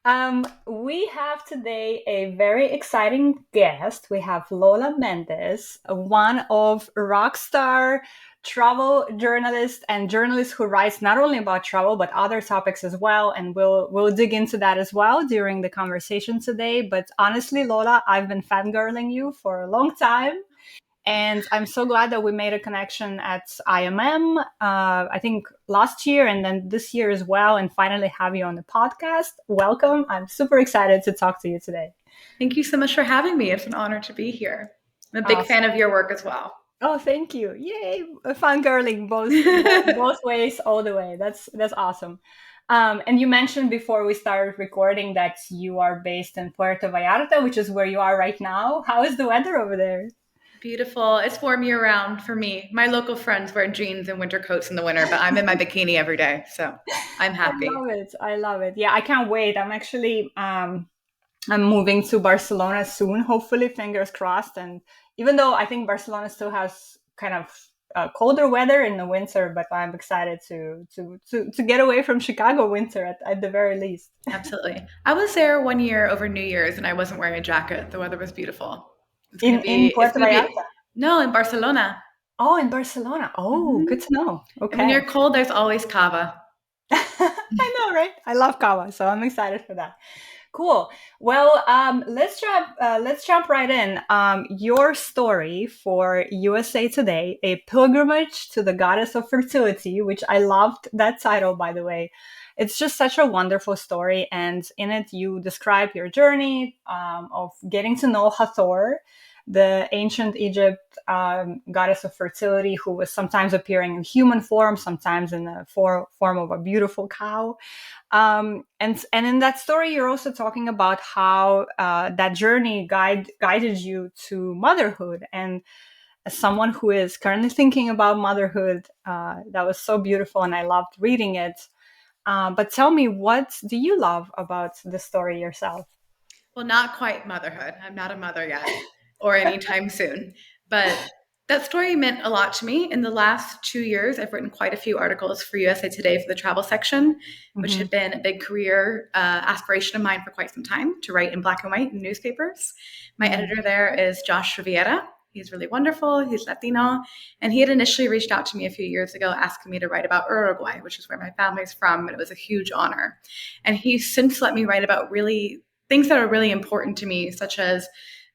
We have today a very exciting guest. We have Lola Méndez, one of rock star travel journalists and journalists who writes not only about travel but other topics as well. And we'll dig into that as well during the conversation today. But honestly, Lola, I've been fangirling you for a long time. And I'm so glad that we made a connection at IMM, I think last year and then this year as well, and finally have you on the podcast. Welcome. I'm super excited to talk to you today. Thank you so much for having me. It's an honor to be here. I'm a big Awesome. fan of your work as well. Oh, thank you. Yay. Fangirling both ways, all the way. That's awesome. And you mentioned before we started recording that you are based in Puerto Vallarta, which is where you are right now. How is the weather over there? Beautiful. It's warm year round for me. My local friends wear jeans and winter coats in the winter, but I'm in my bikini every day. So I'm I happy. love it. I love it. Yeah, I can't wait. I'm moving to Barcelona soon, hopefully, fingers crossed. And even though I think Barcelona still has kind of colder weather in the winter, but I'm excited to get away from Chicago winter at the very least. Absolutely. I was there one year over New Year's and I wasn't wearing a jacket. The weather was beautiful. In It's Puerto gonna be Vallarta. no in Barcelona. Oh, in Barcelona. Oh, Hmm. good to know. And when Okay. you're cold, there's always cava. I know, right? I love kava, so I'm excited for that. Cool. Well, let's jump right in. Your story for USA Today, a pilgrimage to the goddess of fertility, which I loved that title, by the way. It's just such a wonderful story, and in it you describe your journey of getting to know Hathor, the ancient Egypt goddess of fertility, who was sometimes appearing in human form, sometimes in the form of a beautiful cow. And in that story, you're also talking about how that journey guided you to motherhood. And as someone who is currently thinking about motherhood, that was so beautiful, and I loved reading it. But tell me, what do you love about the story yourself? Well, not quite motherhood. I'm not a mother yet or anytime soon. But that story meant a lot to me. In the last 2 years, I've written quite a few articles for USA Today for the travel section, which Hmm. had been a big career aspiration of mine for quite some time to write in black and white in newspapers. My Hmm. editor there is Josh Riviera. He's really wonderful. He's Latino. And he had initially reached out to me a few years ago asking me to write about Uruguay, which is where my family's from. And it was a huge honor. And he's since let me write about really things that are really important to me, such as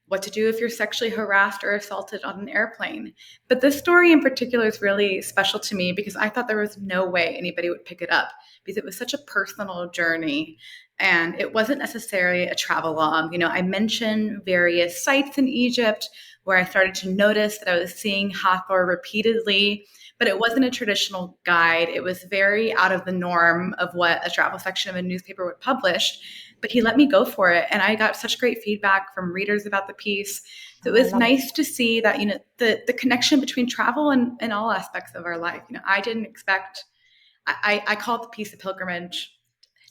what to do if you're sexually harassed or assaulted on an airplane. But this story in particular is really special to me because I thought there was no way anybody would pick it up because it was such a personal journey. And it wasn't necessarily a travel log. You know, I mentioned various sites in Egypt where I started to notice that I was seeing Hathor repeatedly, but it wasn't a traditional guide. It was very out of the norm of what a travel section of a newspaper would publish, but he let me go for it. And I got such great feedback from readers about the piece. So Oh, it I was love it. nice to see that, you know, the connection between travel and all aspects of our life. You know, I didn't expect, I called the piece a pilgrimage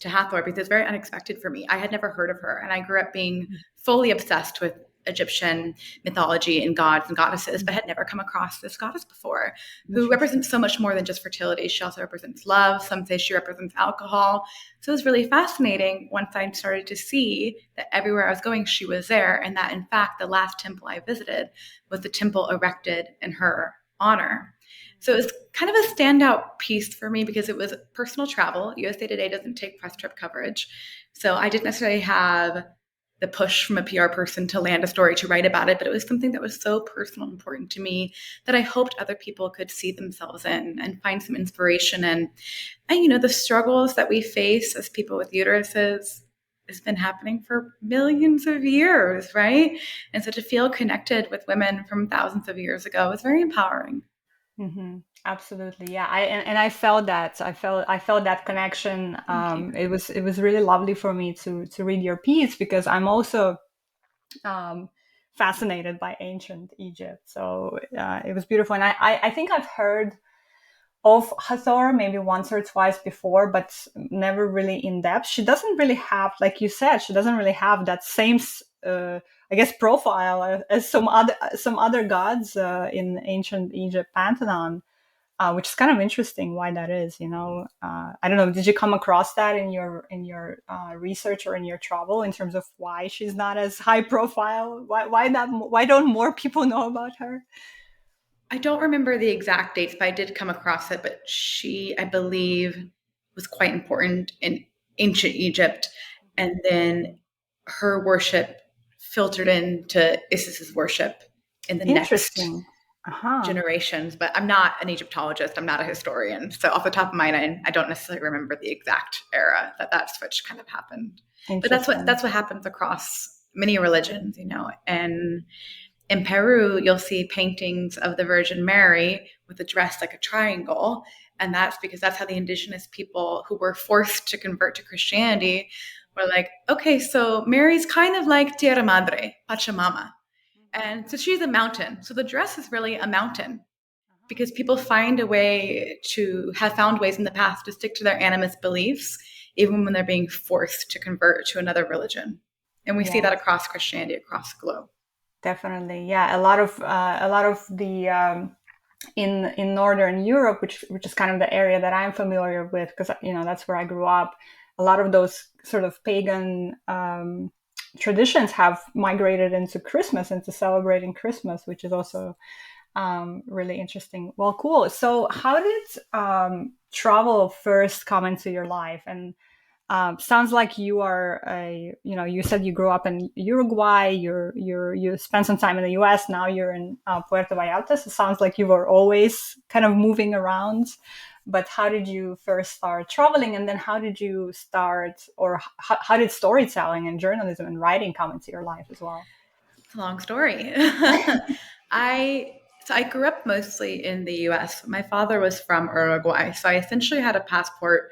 to Hathor because it's very unexpected for me. I had never heard of her. And I grew up being fully obsessed with Egyptian mythology and gods and goddesses, but had never come across this goddess before, who Interesting. represents so much more than just fertility. She also represents love. Some say she represents alcohol. So it was really fascinating once I started to see that everywhere I was going, she was there. And that, in fact, the last temple I visited was the temple erected in her honor. So it was kind of a standout piece for me because it was personal travel. USA Today doesn't take press trip coverage. So I didn't necessarily have the push from a PR person to land a story to write about it, but it was something that was so personal and important to me that I hoped other people could see themselves in and find some inspiration in. And you know, the struggles that we face as people with uteruses has been happening for millions of years, right? And so to feel connected with women from thousands of years ago is very empowering. Hmm. Absolutely, yeah. And I felt that. I felt that connection. Thank you. It was really lovely for me to read your piece because I'm also um, fascinated by ancient Egypt. So it was beautiful, and I think I've heard of Hathor maybe once or twice before, but never really in depth. She doesn't really have, like you said, she doesn't really have that same, I guess, profile as some other gods in ancient Egypt pantheon. which is kind of interesting why that is. I don't know. Did you come across that in your research or in your travel in terms of why she's not as high profile? Why not? Why don't more people know about her? I don't remember the exact dates, but I did come across it. But she, I believe, was quite important in ancient Egypt. And then her worship filtered into Isis's worship in the next Interesting. Uh-huh. generations. But I'm not an Egyptologist. I'm not a historian. So off the top of my mind, I don't necessarily remember the exact era that switch kind of happened. But Interesting. that's what happens across many religions, and in Peru, you'll see paintings of the Virgin Mary with a dress like a triangle. And that's because that's how the indigenous people who were forced to convert to Christianity were like, okay, so Mary's kind of like Tierra Madre, Pachamama. And so she's a mountain. So the dress is really a mountain because people find a way to have found ways in the past to stick to their animist beliefs, even when they're being forced to convert to another religion. And we see Yeah, that across Christianity, across the globe. definitely. Yeah, a lot of the in Northern Europe, which is kind of the area that I'm familiar with, because that's where I grew up. A lot of those sort of pagan traditions have migrated into Christmas, into celebrating Christmas, which is also really interesting. Well, cool. So, how did travel first come into your life? And sounds like you are you said you grew up in Uruguay. You spent some time in the U.S. Now you're in Puerto Vallarta. So it sounds like you were always kind of moving around. But how did you first start traveling, and then how did you start, or how did storytelling and journalism and writing come into your life as well? It's a long story. I grew up mostly in the US. My father was from Uruguay, so I essentially had a passport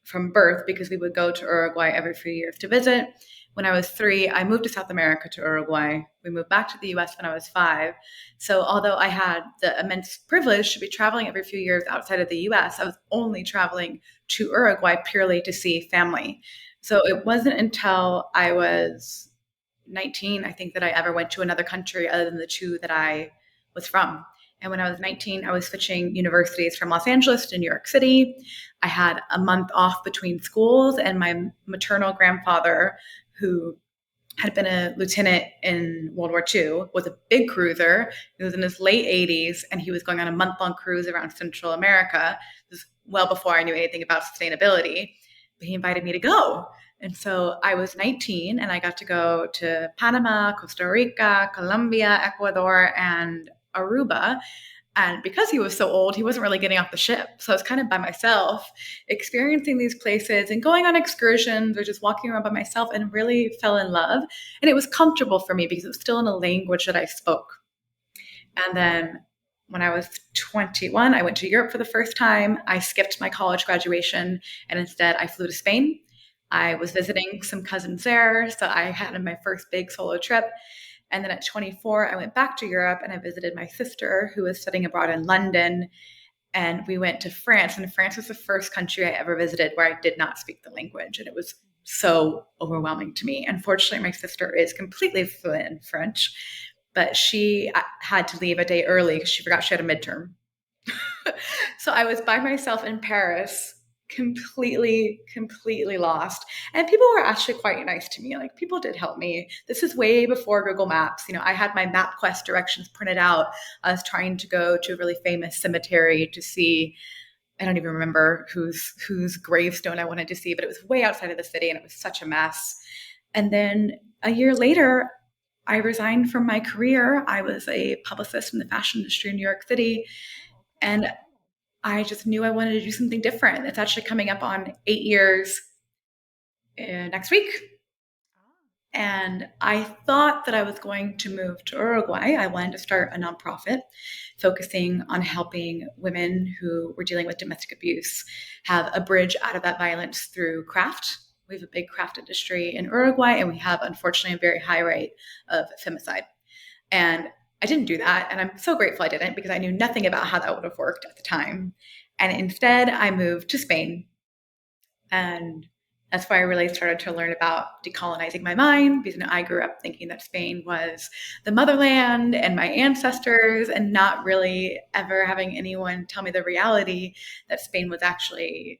from birth because we would go to Uruguay every few years to visit. When I was 3, I moved to South America to Uruguay. We moved back to the US when I was 5. So although I had the immense privilege to be traveling every few years outside of the US, I was only traveling to Uruguay purely to see family. So it wasn't until I was 19, I think, that I ever went to another country other than the two that I was from. And when I was 19, I was switching universities from Los Angeles to New York City. I had a month off between schools, and my maternal grandfather, who had been a lieutenant in World War II, was a big cruiser. He was in his late 80s, and he was going on a month-long cruise around Central America. This was well before I knew anything about sustainability, but he invited me to go. And so I was 19, and I got to go to Panama, Costa Rica, Colombia, Ecuador, and Aruba. And because he was so old, he wasn't really getting off the ship. So I was kind of by myself, experiencing these places and going on excursions or just walking around by myself, and really fell in love. And it was comfortable for me because it was still in a language that I spoke. And then when I was 21, I went to Europe for the first time. I skipped my college graduation, and instead I flew to Spain. I was visiting some cousins there, so I had my first big solo trip. And then at 24, I went back to Europe and I visited my sister who was studying abroad in London. And we went to France. And France was the first country I ever visited where I did not speak the language. And it was so overwhelming to me. Unfortunately, my sister is completely fluent in French, but she had to leave a day early because she forgot she had a midterm. So I was by myself in Paris, completely lost. And people were actually quite nice to me. Like, people did help me. This is way before Google Maps. I had my MapQuest directions printed out. I was trying to go to a really famous cemetery to see, I don't even remember whose gravestone I wanted to see, but it was way outside of the city and it was such a mess. And then a year later, I resigned from my career. I was a publicist in the fashion industry in New York City. And I just knew I wanted to do something different. It's actually coming up on 8 years next week. And I thought that I was going to move to Uruguay. I wanted to start a nonprofit focusing on helping women who were dealing with domestic abuse have a bridge out of that violence through craft. We have a big craft industry in Uruguay, and we have, unfortunately, a very high rate of femicide. And I didn't do that. And I'm so grateful I didn't, because I knew nothing about how that would have worked at the time. And instead, I moved to Spain. And That's why I really started to learn about decolonizing my mind, because I grew up thinking that Spain was the motherland and my ancestors, and not really ever having anyone tell me the reality that Spain was actually,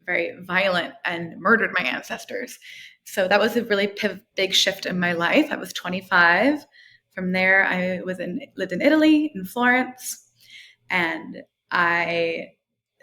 very violent and murdered my ancestors. So that was a really big shift in my life. I was 25. From there, I lived in Italy, in Florence, and I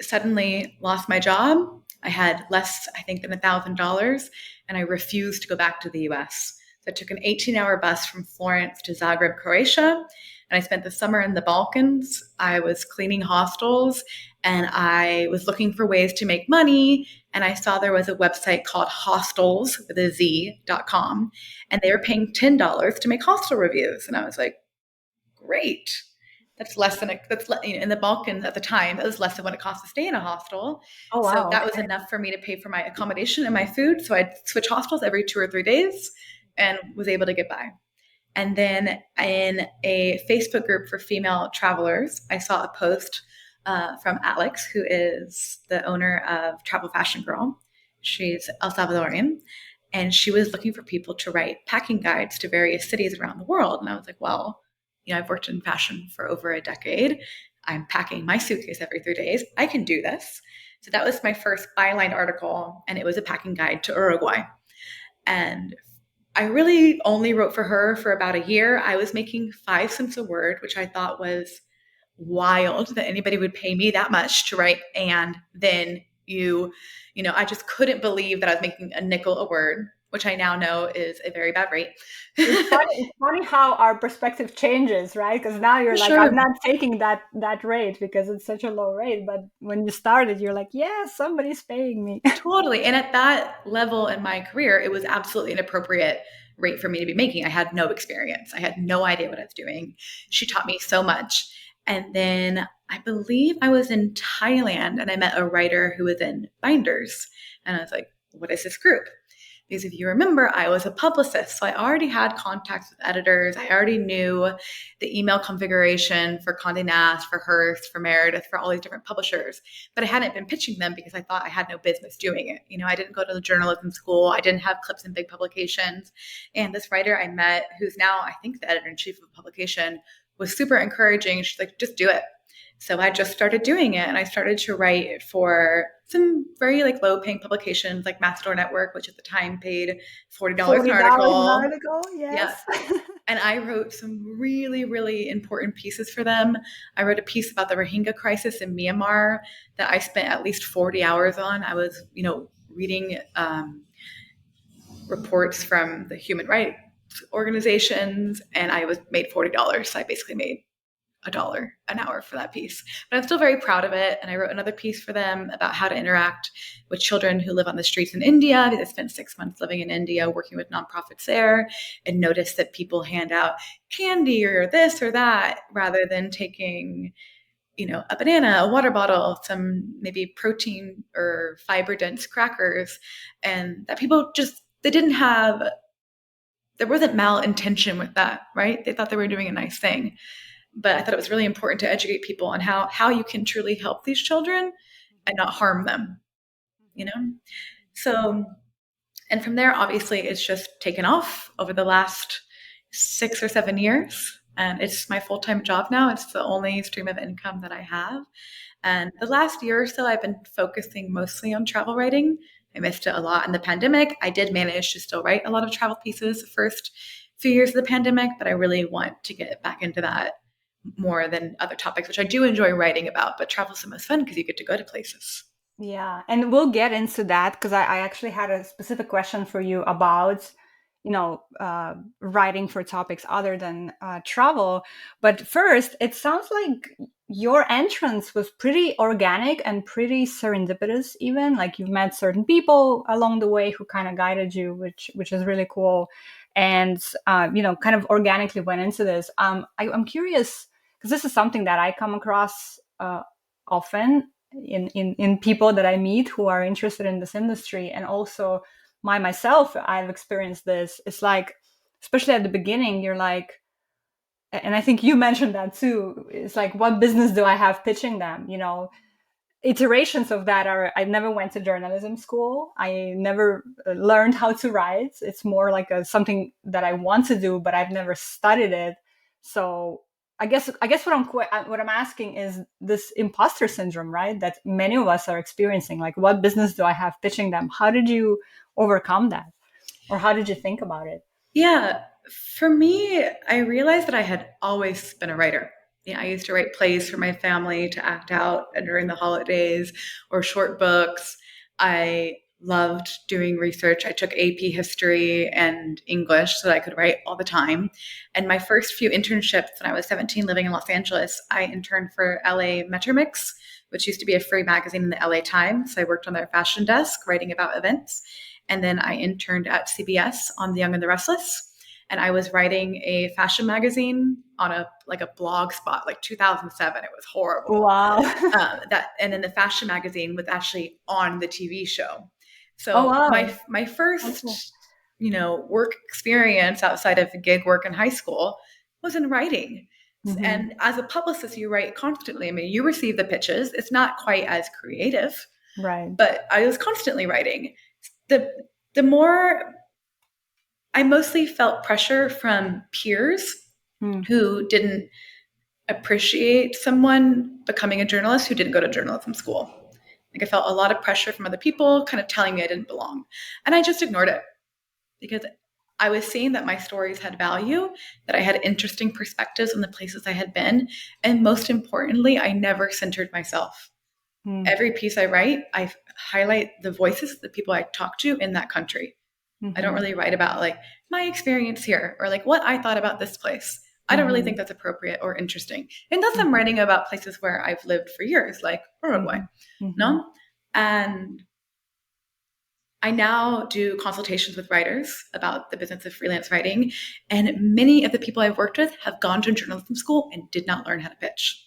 suddenly lost my job. I had less, I think, than $1,000, and I refused to go back to the US. So I took an 18-hour bus from Florence to Zagreb, Croatia, and I spent the summer in the Balkans. I was cleaning hostels, and I was looking for ways to make money. And I saw there was a website called hostels with a Z.com, and they were paying $10 to make hostel reviews. And I was like, great. That's less than in the Balkans at the time. That was less than what it cost to stay in a hostel. Oh, So wow. that was enough for me to pay for my accommodation and my food. So I'd switch hostels every 2 or 3 days and was able to get by. And then in a Facebook group for female travelers, I saw a post from Alex, who is the owner of Travel Fashion Girl. She's El Salvadorian. And she was looking for people to write packing guides to various cities around the world. And I was like, well, I've worked in fashion for over a decade. I'm packing my suitcase every 3 days. I can do this. So that was my first byline article, and it was a packing guide to Uruguay. And I really only wrote for her for about a year. I was making 5 cents a word, which I thought was wild that anybody would pay me that much to write. And then I just couldn't believe that I was making a nickel a word, which I now know is a very bad rate. It's funny how our perspective changes, right? Because now you're For like, I'm sure. not taking that rate because it's such a low rate. But when you started, you're like, yeah, somebody's paying me. Totally. And at that level in my career, it was absolutely an appropriate rate for me to be making. I had no experience. I had no idea what I was doing. She taught me so much. And then I believe I was in Thailand and I met a writer who was in binders. And I was like, what is this group? Because if you remember, I was a publicist. So I already had contacts with editors. I already knew the email configuration for Condé Nast, for Hearst, for Meredith, for all these different publishers. But I hadn't been pitching them because I thought I had no business doing it. I didn't go to the journalism school. I didn't have clips in big publications. And this writer I met, who's now, I think, the editor-in-chief of a publication, was super encouraging. She's like, just do it. So I just started doing it, and I started to write for some very low paying publications like Matador Network, which at the time paid $40 an $40 an article. article, Yeah. yes. And I wrote some really, really important pieces for them. I wrote a piece about the Rohingya crisis in Myanmar that I spent at least 40 hours on. I was, reading reports from the human rights organizations, and I was made $40. So I basically made $1 an hour for that piece. But I'm still very proud of it. And I wrote another piece for them about how to interact with children who live on the streets in India. I spent 6 months living in India working with nonprofits there, and noticed that people hand out candy or this or that rather than taking a banana, a water bottle, some maybe protein or fiber dense crackers, and that people just, there wasn't malintention with that, right? They thought they were doing a nice thing. But I thought it was really important to educate people on how you can truly help these children and not harm them, you know? So, and from there, obviously, it's just taken off over the last 6 or 7 years. And it's my full-time job now. It's the only stream of income that I have. And the last year or so, I've been focusing mostly on travel writing. I missed it a lot in the pandemic. I did manage to still write a lot of travel pieces the first few years of the pandemic, but I really want to get back into that more than other topics, which I do enjoy writing about, but travel's the most fun because you get to go to places. Yeah, and we'll get into that because I actually had a specific question for you about, writing for topics other than travel. But first, it sounds like your entrance was pretty organic and pretty serendipitous, even like you've met certain people along the way who kind of guided you, which is really cool. And kind of organically went into this. I'm curious because this is something that I come across often in people that I meet who are interested in this industry. And also myself, I've experienced this. It's like, especially at the beginning, you're like, and I think you mentioned that too. It's like, what business do I have pitching them? iterations of that are, I never went to journalism school. I never learned how to write. It's more like something that I want to do, but I've never studied it. So I guess what I'm asking is this imposter syndrome, right? That many of us are experiencing. Like, what business do I have pitching them? How did you overcome that, or how did you think about it? Yeah, for me, I realized that I had always been a writer. Yeah, I used to write plays for my family to act out during the holidays or short books. I loved doing research. I took AP history and English so that I could write all the time. And my first few internships when I was 17 living in Los Angeles, I interned for LA Metromix, which used to be a free magazine in the LA Times. So I worked on their fashion desk writing about events. And then I interned at CBS on The Young and the Restless. And I was writing a fashion magazine on a blog spot, like 2007. It was horrible. Wow. And then the fashion magazine was actually on the TV show. Oh, So wow. my Okay. first, work experience outside of gig work in high school was in writing. Mm-hmm. And as a publicist, you write constantly. I mean, you receive the pitches. It's not quite as creative, Right. but I was constantly writing. The more I mostly felt pressure from peers Mm. who didn't appreciate someone becoming a journalist who didn't go to journalism school. Like I felt a lot of pressure from other people kind of telling me I didn't belong. And I just ignored it because I was seeing that my stories had value, that I had interesting perspectives on the places I had been. And most importantly, I never centered myself. Mm. Every piece I write, I highlight the voices of the people I talk to in that country. I don't Mm-hmm. really write about like my experience here or like what I thought about this place. I don't really Mm-hmm. think that's appropriate or interesting. Unless I'm Mm-hmm. writing about places where I've lived for years, like Uruguay. Mm-hmm. Mm-hmm. No? And I now do consultations with writers about the business of freelance writing. And many of the people I've worked with have gone to journalism school and did not learn how to pitch.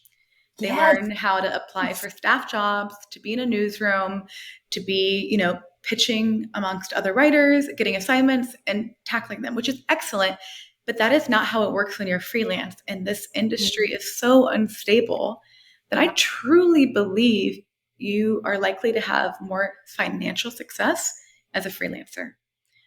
They Yes. learn how to apply for staff jobs, to be in a newsroom, to be, pitching amongst other writers, getting assignments and tackling them, which is excellent. But that is not how it works when you're freelance. And this industry Mm. is so unstable that I Yeah. truly believe you are likely to have more financial success as a freelancer.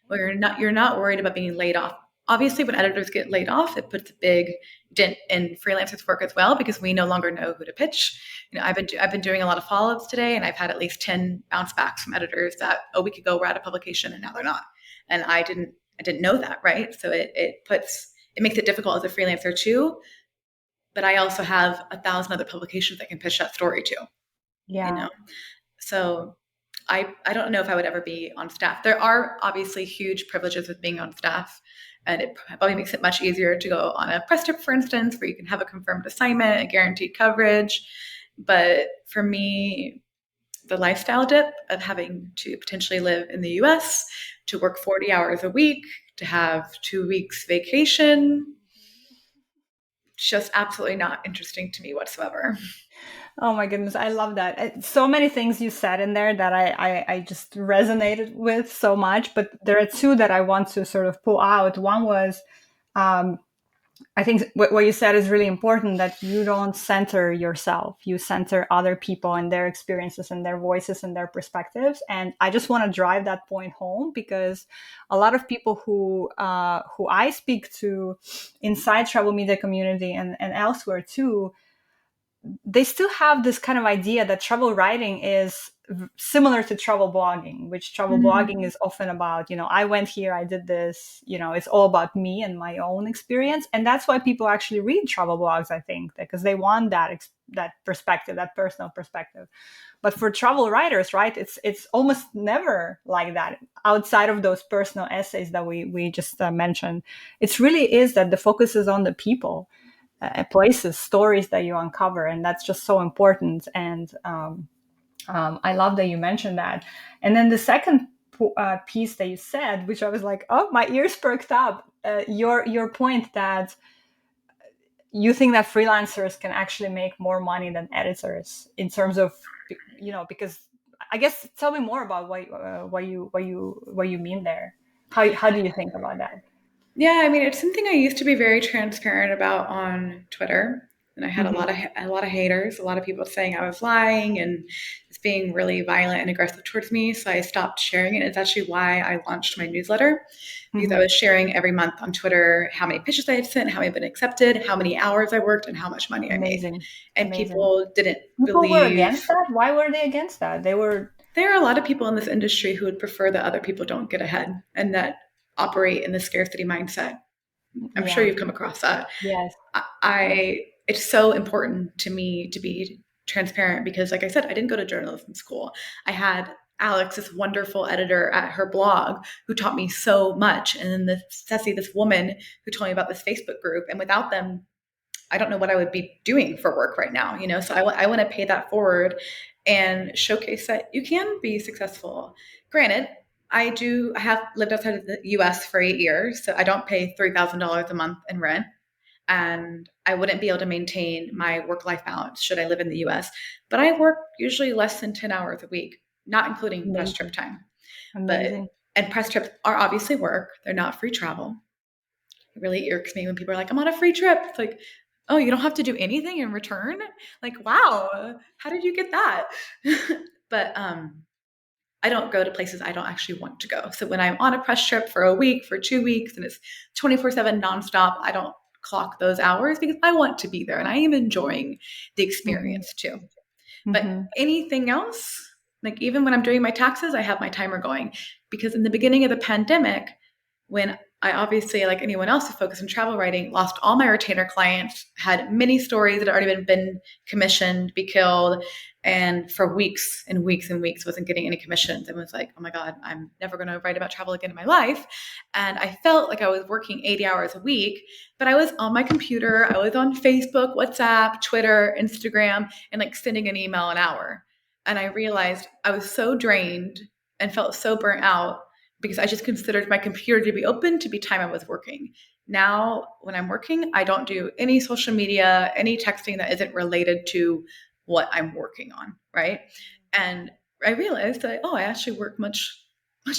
Well, you're not worried about being laid off. Obviously, when editors get laid off, it puts a big dent in freelancers' work as well because we no longer know who to pitch. I've been doing a lot of follow-ups today, and I've had at least 10 bounce backs from editors that a week ago were out of publication and now they're not. And I didn't know that, right? So it makes it difficult as a freelancer too. But I also have 1,000 other publications I can pitch that story to. You Yeah. know, so I don't know if I would ever be on staff. There are obviously huge privileges with being on staff, and it probably makes it much easier to go on a press trip, for instance, where you can have a confirmed assignment, a guaranteed coverage. But for me, the lifestyle dip of having to potentially live in the US, to work 40 hours a week, to have 2 weeks vacation, just absolutely not interesting to me whatsoever. Oh my goodness, I love that. So many things you said in there that I just resonated with so much. But there are two that I want to sort of pull out. One was, um, I think what you said is really important, that you don't center yourself. You center other people and their experiences and their voices and their perspectives. And I just want to drive that point home because a lot of people who I speak to inside travel media community and elsewhere too, they still have this kind of idea that travel writing is similar to travel blogging, which travel blogging Mm. is often about, I went here, I did this, it's all about me and my own experience. And that's why people actually read travel blogs, I think, because they want that perspective, that personal perspective. But for travel writers, right, it's almost never like that. Outside of those personal essays that we just mentioned, it really is that the focus is on the people, places, stories that you uncover, and that's just so important. And I love that you mentioned that. And then the second piece that you said, which I was like, oh, my ears perked up. Your point that you think that freelancers can actually make more money than editors in terms of, because I guess tell me more about what you mean there. How do you think about that? Yeah, I mean, it's something I used to be very transparent about on Twitter. And I had Mhm. a lot of haters, a lot of people saying I was lying and just being really violent and aggressive towards me. So I stopped sharing it. It's actually why I launched my newsletter, because I Mhm. was sharing every month on Twitter how many pitches I had sent, how many have been accepted, how many hours I worked, and how much money I made. Amazing. And Amazing. people didn't People were believe. against that? Why were they against that? They were, There are a lot of people in this industry who would prefer that other people don't get ahead and that operate in the scarcity mindset. I'm sure yeah. you've come across that. Yes. Yes. It's so important to me to be transparent because, like I said, I didn't go to journalism school. I had Alex, this wonderful editor at her blog, who taught me so much, and then Ceci, this woman who told me about this Facebook group. And without them, I don't know what I would be doing for work right now. So I want to pay that forward and showcase that you can be successful. Granted, I have lived outside of the US for 8 years, so I don't pay $3,000 a month in rent, and I wouldn't be able to maintain my work life balance should I live in the US. But I work usually less than 10 hours a week, not including press trip Amazing. time. But Amazing. and press trips are obviously work, they're not free travel. It really irks me when people are like, I'm on a free trip. It's like, oh, you don't have to do anything in return? Like, wow, how did you get that? But I don't go to places I don't actually want to go. So when I'm on a press trip for a week, for 2 weeks, and it's 24/7 nonstop, I don't clock those hours because I want to be there and I am enjoying the Mhm. experience too. But Mhm. anything else, like even when I'm doing my taxes, I have my timer going because in the beginning of the pandemic, when I obviously, like anyone else who focused on travel writing, lost all my retainer clients, had many stories that had already been commissioned, be killed, and for weeks and weeks and weeks wasn't getting any commissions and was like, oh my God, I'm never going to write about travel again in my life. And I felt like I was working 80 hours a week, but I was on my computer, I was on Facebook, WhatsApp, Twitter, Instagram, and like sending an email an hour. And I realized I was so drained and felt so burnt out because I just considered my computer to be open to be time I was working. Now, when I'm working, I don't do any social media, any texting that isn't related to what I'm working on, right? And I realized that, oh, I actually work much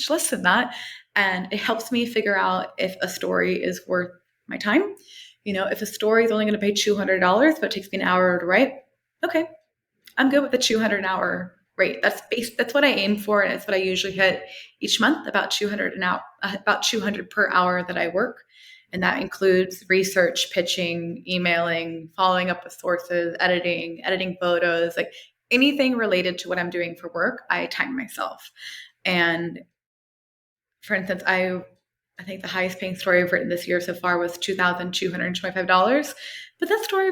less than that. And it helps me figure out if a story is worth my time. If a story is only going to pay $200, but it takes me an hour to write, okay, I'm good with the 200 an hour rate. That's what I aim for, and it's what I usually hit each month, about 200 an hour, about 200 per hour that I work, and that includes research, pitching, emailing, following up with sources, editing photos, like anything related to what I'm doing for work. I time myself, and for instance, I think the highest paying story I've written this year so far was $2,225, but that story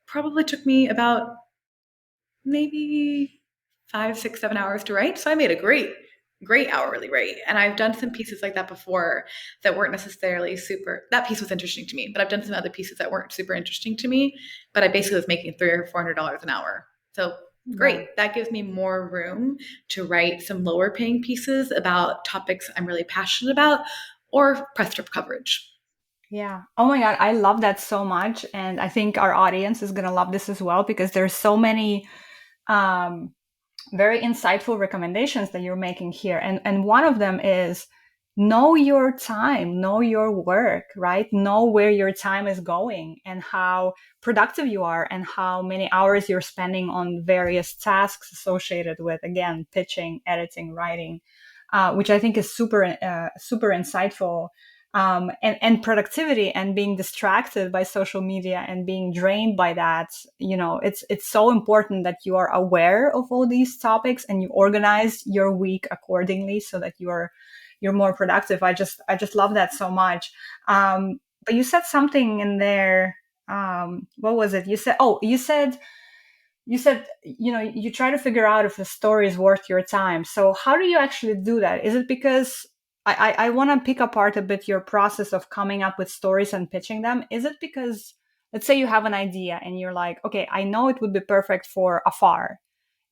probably took me about maybe 5, 6, 7 hours to write. So I made a great hourly rate. And I've done some pieces like that before that weren't necessarily super, that piece was interesting to me, but I've done some other pieces that weren't super interesting to me, but I basically was making $300 or $400 an hour. So Yeah. great. That gives me more room to write some lower paying pieces about topics I'm really passionate about or press trip coverage. Yeah. Oh my God, I love that so much, and I think our audience is gonna love this as well because there's so many um, very insightful recommendations that you're making here, and one of them is know your time, know your work, right? Know where your time is going and how productive you are, and how many hours you're spending on various tasks associated with, again, pitching, editing, writing, which I think is super insightful. And productivity, and being distracted by social media and being drained by that, it's so important that you are aware of all these topics and you organize your week accordingly so that you're more productive. I just love that so much. But you said something in there. What was it? You said you try to figure out if the story is worth your time. So how do you actually do that? Is it because I want to pick apart a bit your process of coming up with stories and pitching them? Is it because, let's say you have an idea and you're like, okay, I know it would be perfect for afar,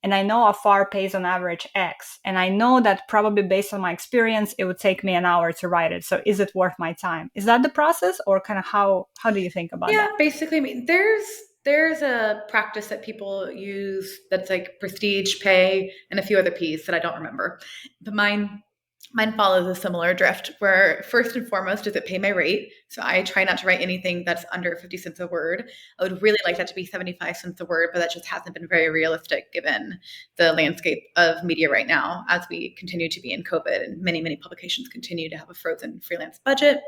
and I know afar pays on average X, and I know that probably based on my experience it would take me an hour to write it, so is it worth my time? Is that the process, or kind of how do you think about Yeah, that? basically, I mean, there's a practice that people use that's like prestige, pay, and a few other P's that I don't remember. But mine Mine follows a similar drift where first and foremost, does it pay my rate? So I try not to write anything that's under 50 cents a word. I would really like that to be 75 cents a word, but that just hasn't been very realistic given the landscape of media right now as we continue to be in COVID and many, many publications continue to have a frozen freelance budget.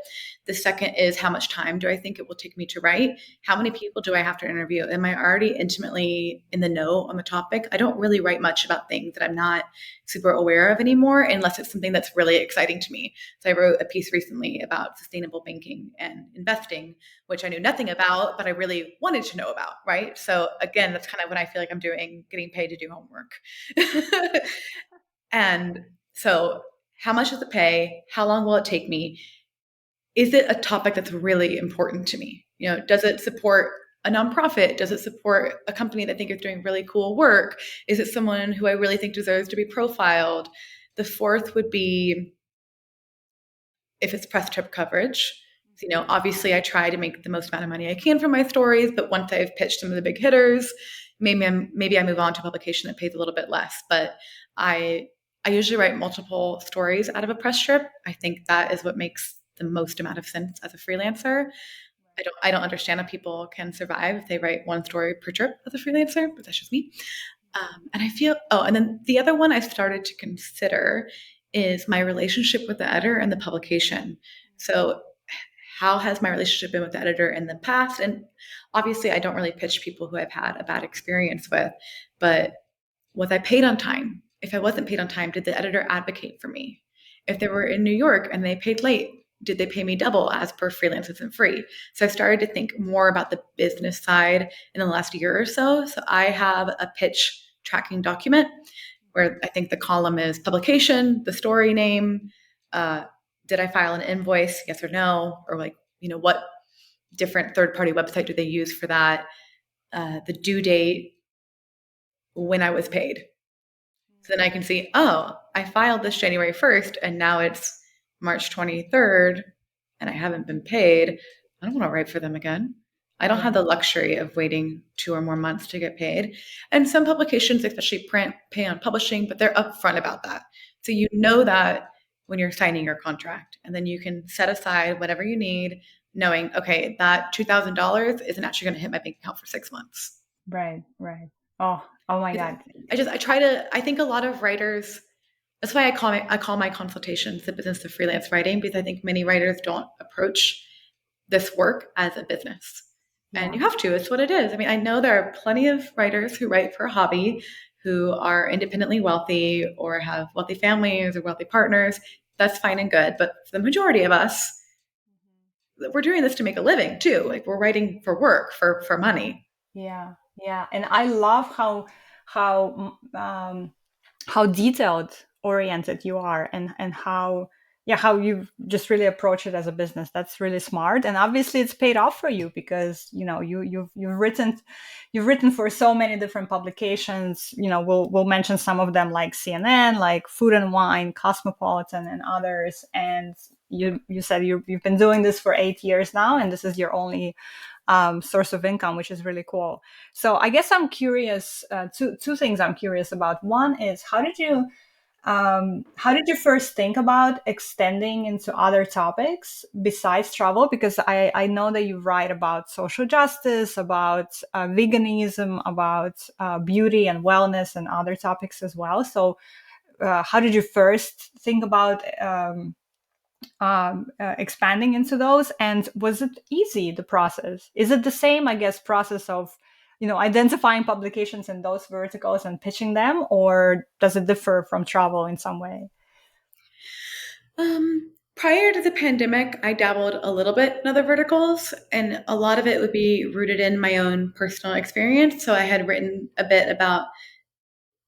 The second is how much time do I think it will take me to write? How many people do I have to interview? Am I already intimately in the know on the topic? I don't really write much about things that I'm not super aware of anymore, unless it's something that's really exciting to me. So I wrote a piece recently about sustainable banking and investing, which I knew nothing about, but I really wanted to know about, right? So again, that's kind of when I feel like I'm getting paid to do homework. And so how much does it pay? How long will it take me? Is it a topic that's really important to me? Does it support a nonprofit? Does it support a company that I think is doing really cool work? Is it someone who I really think deserves to be profiled? The fourth would be if it's press trip coverage. Obviously I try to make the most amount of money I can from my stories, but once I've pitched some of the big hitters, maybe I move on to a publication that pays a little bit less. But I usually write multiple stories out of a press trip. I think that is what makes the most amount of sense as a freelancer. I don't understand how people can survive if they write one story per trip as a freelancer, but that's just me. And I feel, and then the other one I've started to consider is my relationship with the editor and the publication. So how has my relationship been with the editor in the past? And obviously I don't really pitch people who I've had a bad experience with, but was I paid on time? If I wasn't paid on time, did the editor advocate for me? If they were in New York and they paid late, did they pay me double as per Freelance Isn't Free? So I started to think more about the business side in the last year or so. So I have a pitch tracking document where I think the column is publication, the story name, did I file an invoice, yes or no, or what different third-party website do they use for that, the due date, when I was paid. So then I can see, I filed this January 1st and now it's March 23rd and I haven't been paid. I don't want to write for them again. I don't have the luxury of waiting 2 or more months to get paid. And some publications, especially print, pay on publishing, but they're upfront about that. So you know that when you're signing your contract, and then you can set aside whatever you need, knowing, okay, that $2,000 isn't actually going to hit my bank account for 6 months. Right. Oh my God. I think a lot of writers, that's why I call my consultations the business of freelance writing, because I think many writers don't approach this work as a business. And you have to, it's what it is. I mean, I know there are plenty of writers who write for a hobby who are independently wealthy or have wealthy families or wealthy partners. That's fine and good. But for the majority of us, we're doing this to make a living too. Like we're writing for work, for money. Yeah. And I love how detailed oriented you are and how you just really approach it as a business. That's really smart, and obviously it's paid off for you because you've written for so many different publications. We'll mention some of them, like CNN, like Food and Wine, Cosmopolitan, and others. And you said you've been doing this for 8 years now, and this is your only source of income, which is really cool. So I guess I'm curious, two things I'm curious about. One is how did you first think about extending into other topics besides travel? Because I know that you write about social justice, about veganism, about beauty and wellness and other topics as well. So how did you first think about expanding into those, and was it easy, the process? Is it the same, I guess, process of identifying publications in those verticals and pitching them, or does it differ from travel in some way? Prior to the pandemic, I dabbled a little bit in other verticals, and a lot of it would be rooted in my own personal experience. So I had written a bit about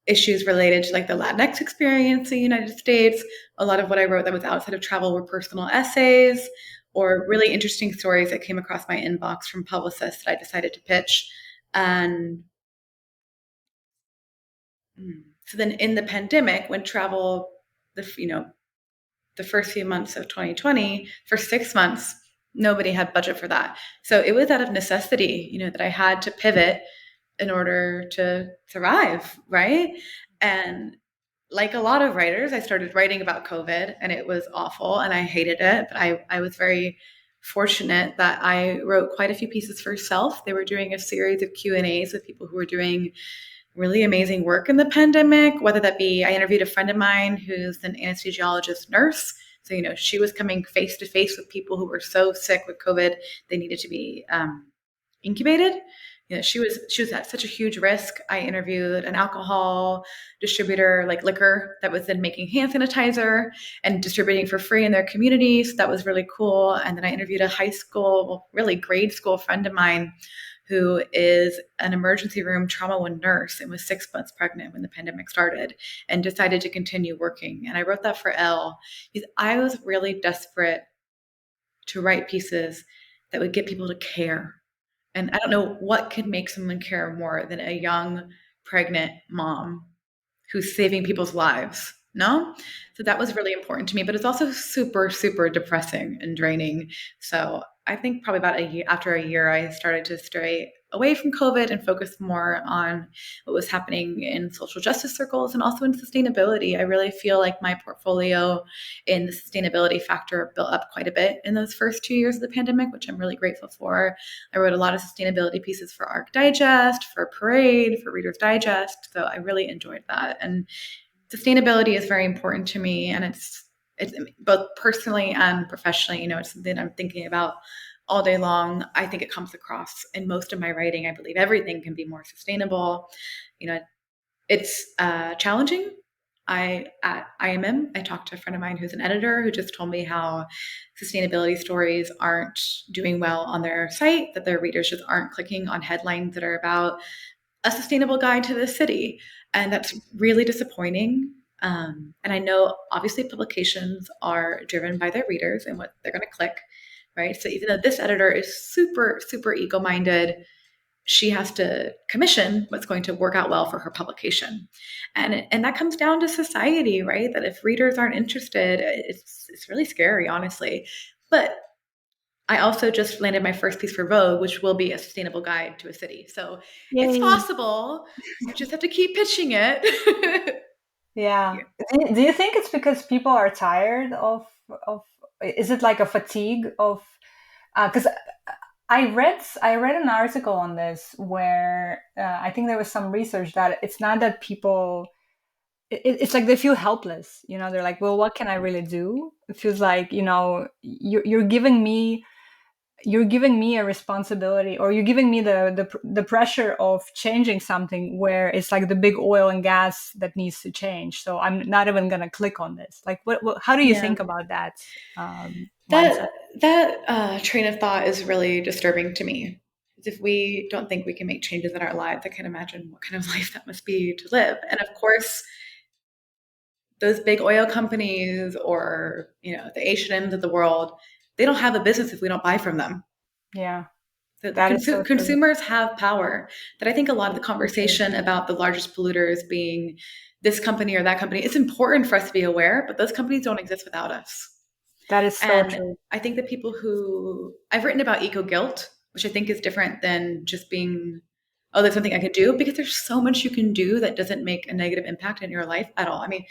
issues related to like the Latinx experience in the United States. A lot of what I wrote that was outside of travel were personal essays or really interesting stories that came across my inbox from publicists that I decided to pitch. And so then in the pandemic, when travel, the first few months of 2020, for 6 months, nobody had budget for that. So it was out of necessity, that I had to pivot in order to survive, right? And like a lot of writers, I started writing about COVID and it was awful and I hated it. But I was very fortunate that I wrote quite a few pieces for Self. They were doing a series of Q&As with people who were doing really amazing work in the pandemic, whether that be, I interviewed a friend of mine who's an anesthesiologist nurse. So, she was coming face to face with people who were so sick with COVID, they needed to be incubated. She was at such a huge risk. I interviewed an alcohol distributor, like liquor, that was then making hand sanitizer and distributing for free in their community. So that was really cool. And then I interviewed a high school, well, really grade school friend of mine who is an emergency room trauma one nurse and was 6 months pregnant when the pandemic started and decided to continue working. And I wrote that for ELLE because I was really desperate to write pieces that would get people to care. And I don't know what could make someone care more than a young pregnant mom who's saving people's lives. No? So that was really important to me, but it's also super, super depressing and draining. So I think probably about after a year, I started to stray away from COVID and focus more on what was happening in social justice circles and also in sustainability. I really feel like my portfolio in the sustainability factor built up quite a bit in those first 2 years of the pandemic, which I'm really grateful for. I wrote a lot of sustainability pieces for Arc Digest, for Parade, for Reader's Digest. So I really enjoyed that. And sustainability is very important to me, and it's both personally and professionally. It's something I'm thinking about all day long. I think it comes across in most of my writing. I believe everything can be more sustainable. It's challenging. At IMM, I talked to a friend of mine who's an editor who just told me how sustainability stories aren't doing well on their site, that their readers just aren't clicking on headlines that are about a sustainable guide to the city. And that's really disappointing. And I know obviously publications are driven by their readers and what they're going to click, right? So even though this editor is super, super eco-minded, she has to commission what's going to work out well for her publication. And that comes down to society, right? That if readers aren't interested, it's really scary, honestly. But I also just landed my first piece for Vogue, which will be a sustainable guide to a city. So Yay. It's possible. You just have to keep pitching it. Yeah. Do you think it's because people are tired of is it like a fatigue of because I read an article on this where I think there was some research that it's not that people it's like they feel helpless, they're like, well, what can I really do? It feels like, you're giving me a responsibility, or you're giving me the pressure of changing something where it's like the big oil and gas that needs to change. So I'm not even going to click on this. Like, how do you think about that mindset? That train of thought is really disturbing to me. If we don't think we can make changes in our lives, I can't imagine what kind of life that must be to live. And of course, those big oil companies or, the H&Ms of the world, they don't have a business if we don't buy from them. Yeah. Consumers have power. That I think a lot of the conversation about the largest polluters being this company or that company, it's important for us to be aware, but those companies don't exist without us. That is so true. I think that people I've written about eco-guilt, which I think is different than just being, oh, there's something I can do, because there's so much you can do that doesn't make a negative impact in your life at all. I mean,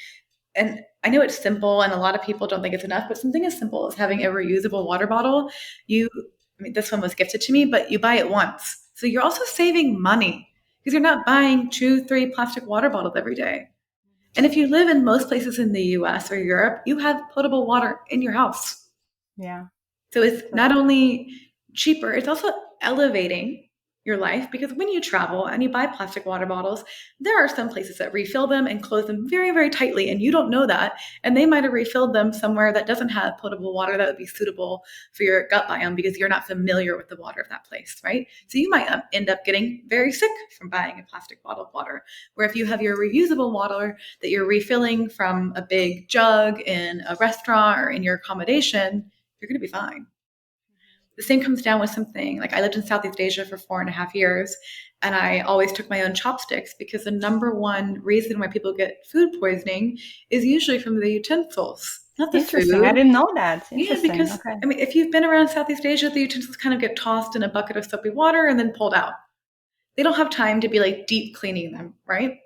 and I know it's simple and a lot of people don't think it's enough, but something as simple as having a reusable water bottle, this one was gifted to me, but you buy it once. So you're also saving money because you're not buying 2-3 plastic water bottles every day. And if you live in most places in the US or Europe, you have potable water in your house. Yeah. So it's not only cheaper, it's also elevating your life, because when you travel and you buy plastic water bottles, there are some places that refill them and close them very, very tightly, and you don't know that. And they might have refilled them somewhere that doesn't have potable water that would be suitable for your gut biome because you're not familiar with the water of that place, right? So you might end up getting very sick from buying a plastic bottle of water. Where if you have your reusable water that you're refilling from a big jug in a restaurant or in your accommodation, you're going to be fine. The same comes down with something like, I lived in Southeast Asia for 4.5 years, and I always took my own chopsticks because the number one reason why people get food poisoning is usually from the utensils, not the Interesting. food. I didn't know that. Yeah, because okay. If you've been around Southeast Asia, the utensils kind of get tossed in a bucket of soapy water and then pulled out. they don't have time to be like deep cleaning them, right?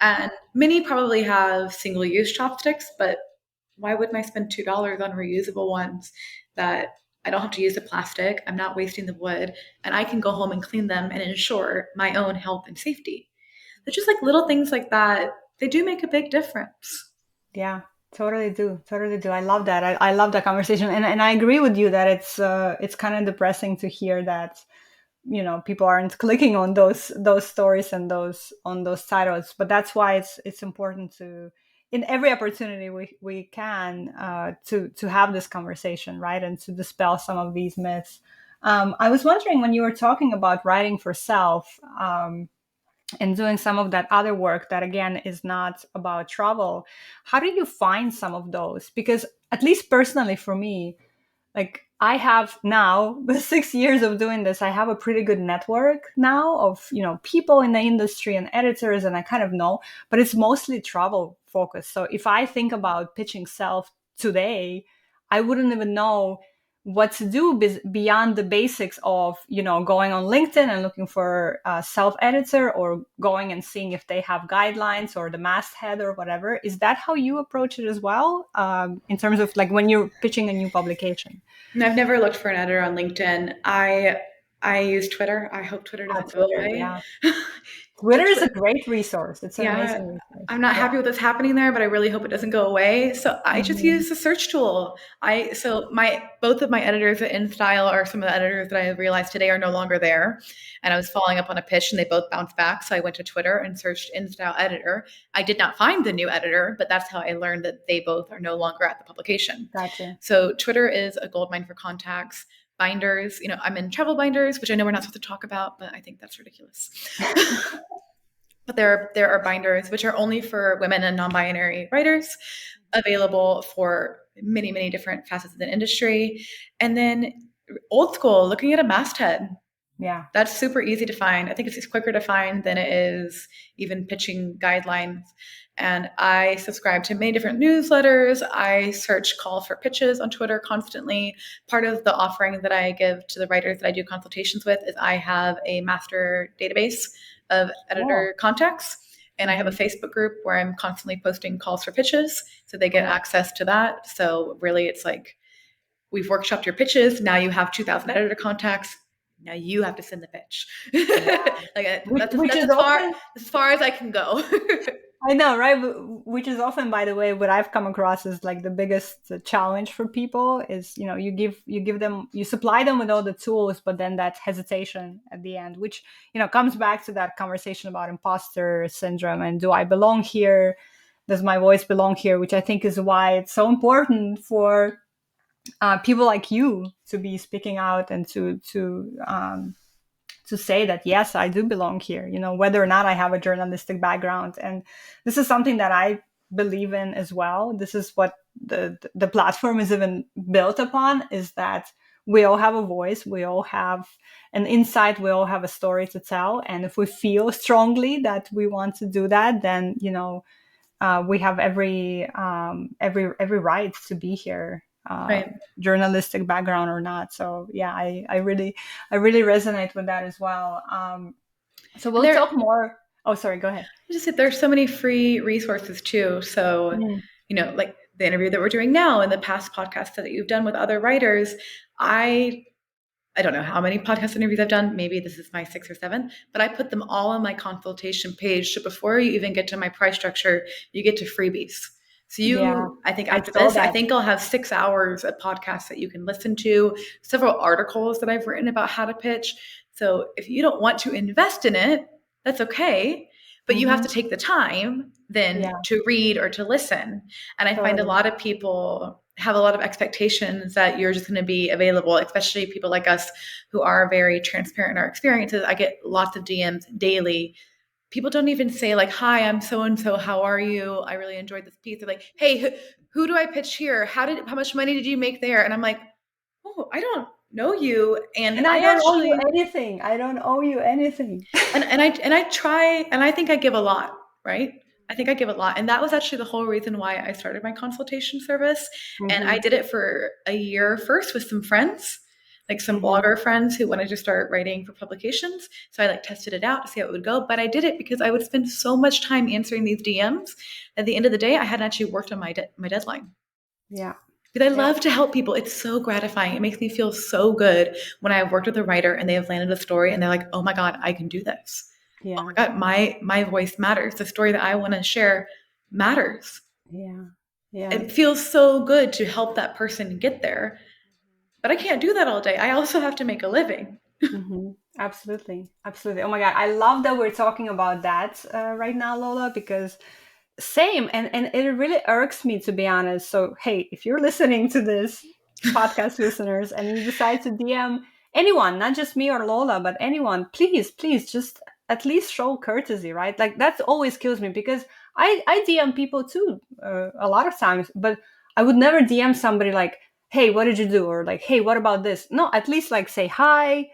And many probably have single use chopsticks, but why wouldn't I spend $2 on reusable ones that I don't have to use the plastic, I'm not wasting the wood, and I can go home and clean them and ensure my own health and safety. It's just like little things like that, they do make a big difference. Yeah, totally do. Totally do. I love that. I love that conversation. And I agree with you that it's kind of depressing to hear that, you know, people aren't clicking on those stories and those on those titles. But that's why it's important to, in every opportunity we can, to have this conversation, right? And to dispel some of these myths. I was wondering, when you were talking about writing for self, and doing some of that other work that again is not about travel, how did you find some of those? Because at least personally for me, like I have now with 6 years of doing this, I have a pretty good network now of, you know, people in the industry and editors, and I kind of know, but it's mostly travel focused. So if I think about pitching self today, I wouldn't even know what to do beyond the basics of, you know, going on LinkedIn and looking for a self editor, or going and seeing if they have guidelines or the masthead or whatever. Is that how you approach it as well, in terms of like when you're pitching a new publication? And I've never looked for an editor on LinkedIn. I use Twitter. I hope Twitter doesn't go Twitter, away. yeah. Twitter is Twi- a great resource. It's an yeah, amazing resource. I'm not Yeah. happy with what's happening there, but I really hope it doesn't go away. So I just Mhm. use the search tool. I so my both of my editors at InStyle are some of the editors that I realized today are no longer there. And I was following up on a pitch and they both bounced back. So I went to Twitter and searched InStyle editor. I did not find the new editor, but that's how I learned that they both are no longer at the publication. Gotcha. So Twitter is a goldmine for contacts. Binders, you know, I'm in travel binders, which I know we're not supposed to talk about, but I think that's ridiculous. But there are binders which are only for women and non-binary writers, available for many, many different facets of the industry. And then old school, looking at a masthead. Yeah. That's super easy to find. I think it's quicker to find than it is even pitching guidelines. And I subscribe to many different newsletters. I search call for pitches on Twitter constantly. Part of the offering that I give to the writers that I do consultations with is I have a master database of Oh. editor contacts. And I have a Mhm. Facebook group where I'm constantly posting calls for pitches. So they get Cool. access to that. So really, it's like, we've workshopped your pitches. Now you have 2,000 editor contacts. Now you have to send the pitch. Yeah. Which That's is often, as far as I can go. I know, right? Which is often, by the way, what I've come across is like the biggest challenge for people is, you know, you give them, you supply them with all the tools, but then that hesitation at the end, which, you know, comes back to that conversation about imposter syndrome and do I belong here? Does my voice belong here? Which I think is why it's so important for people like you to be speaking out and to say that yes, I do belong here, you know, whether or not I have a journalistic background. And this is something that I believe in as well. This is what the platform is even built upon, is that we all have a voice, we all have an insight, we all have a story to tell. And if we feel strongly that we want to do that, then, you know, we have every right to be here, Right. journalistic background or not. So yeah, I really resonate with that as well. So And we'll talk more. Oh, sorry, go ahead. just that there's so many free resources too. So, Mm. you know, like the interview that we're doing now and the past podcasts that you've done with other writers, I I don't know how many podcast interviews I've done. Maybe this is my sixth or seventh, but I put them all on my consultation page. So before you even get to my price structure, you get to freebies. So Yeah, I think I after saw this, I that. think I'll have 6 hours of podcasts that you can listen to, several articles that I've written about how to pitch. So if you don't want to invest in it, that's okay. But you have Hmm. to take the time then Yeah, to read or to listen. And I find a totally. lot of people have a lot of expectations that you're just going to be available, especially people like us who are very transparent in our experiences. I get lots of DMs daily. People don't even say like, "Hi, I'm so and so. How are you? I really enjoyed this piece." They're like, "Hey, who do I pitch here? How much money did you make there?" And I'm like, "Oh, I don't know you." And And I I don't owe you actually anything. I don't owe you anything. and I try, and I think I give a lot, right? I think I give a lot. And that was actually the whole reason why I started my consultation service. And I Hmm. did it for a year first with some friends. like some blogger friends who wanted to start writing for publications. So I like tested it out to see how it would go. But I did it because I would spend so much time answering these DMs. At the end of the day, I hadn't actually worked on my deadline. Yeah. But I love to help people. It's so gratifying. It makes me feel so good when I've worked with a writer and they have landed a story and they're like, oh my God, I can do this. Oh Yeah. my God, my voice matters. The story that I want to share matters. Yeah. Yeah. It feels so good to help that person get there. But I can't do that all day. I also have to make a living. Absolutely. Absolutely. Oh my God. I love that we're talking about that right now, Lola, because same. And it really irks me, to be honest. So, hey, if you're listening to this, podcast listeners, and you decide to DM anyone, not just me or Lola, but anyone, please just at least show courtesy, right? Like that always kills me because I DM people too a lot of times, but I would never DM somebody like, hey, what did you do? Or like, hey, what about this? No, at least like say hi,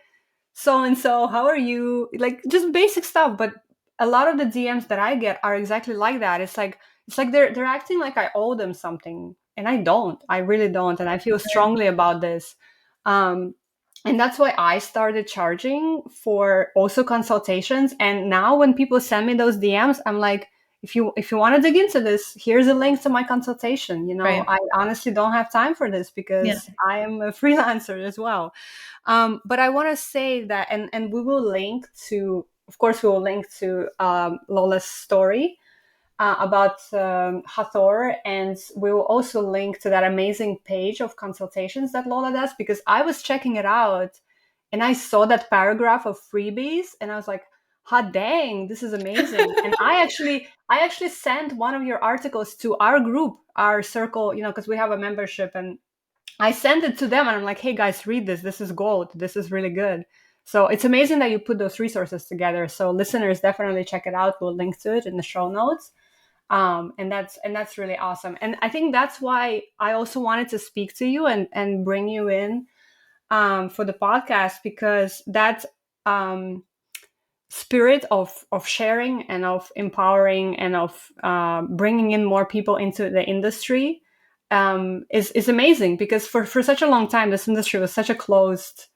so and so, how are you? Like just basic stuff. But a lot of the DMs that I get are exactly like that. It's like they're acting like I owe them something, and I don't. I really don't, and I feel strongly about this. Um, and that's why I started charging for also consultations. And now when people send me those DMs, I'm like, if you want to dig into this, here's a link to my consultation. Right. I honestly don't have time for this Yeah. because I am a freelancer as well. But I want to say that, and we will link to, of course, we will link to Lola's story about Hathor, and we will also link to that amazing page of consultations that Lola does, because I was checking it out and I saw that paragraph of freebies and I was like, hot dang, this is amazing. And I actually sent one of your articles to our group, our circle, because we have a membership, and I sent it to them and I'm like, hey guys, read this. This is gold. This is really good. So it's amazing that you put those resources together. So listeners, definitely check it out. We'll link to it in the show notes. And that's really awesome. And I think that's why I also wanted to speak to you and bring you in for the podcast, because that spirit of sharing and of empowering and of bringing in more people into the industry is amazing, because for such a long time this industry was such a closed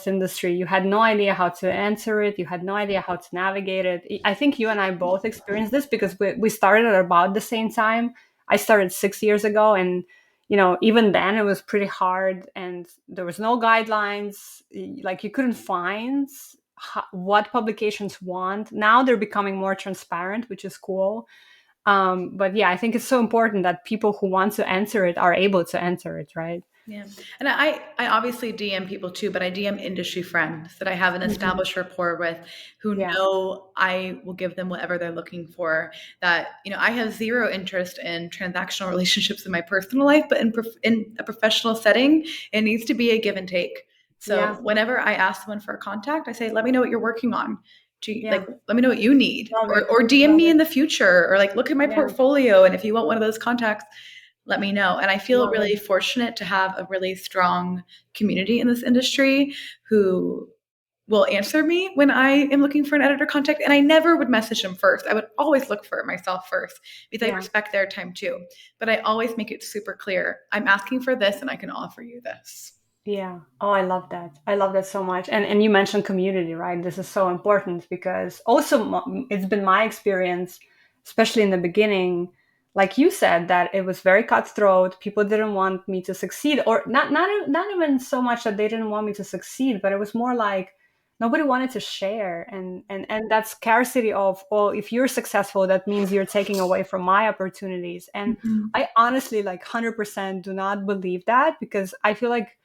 industry. You had no idea how to enter it. You had no idea how to navigate it. I think you and I both experienced this because we started at about the same time. I started 6 years ago, and even then it was pretty hard, and there was no guidelines. Like you couldn't find what publications want. Now they're becoming more transparent, which is cool. But yeah, I think it's so important that people who want to enter it are able to enter it, right? Yeah. And I obviously DM people too, but I DM industry friends that I have an established rapport with who Yeah. know I will give them whatever they're looking for. That, I have zero interest in transactional relationships in my personal life, but in a professional setting, it needs to be a give and take. So Yeah. whenever I ask someone for a contact, I say, let me know what you're working on. Yeah. Let me know what you need, Love it. or DM Love me it. in the future, or like look at my Yeah. portfolio. And if you want one of those contacts, let me know. And I feel Love really it. fortunate to have a really strong community in this industry who will answer me when I am looking for an editor contact. And I never would message them first. I would always look for it myself first because I Yeah. respect their time too. But I always make it super clear, I'm asking for this and I can offer you this. Yeah. Oh, I love that. I love that so much. And you mentioned community, right? This is so important because also it's been my experience, especially in the beginning, like you said, that it was very cutthroat. People didn't want me to succeed, or not even so much that they didn't want me to succeed, but it was more like nobody wanted to share. And that scarcity of, well, if you're successful, that means you're taking away from my opportunities. And I honestly, like 100% do not believe that, because I feel like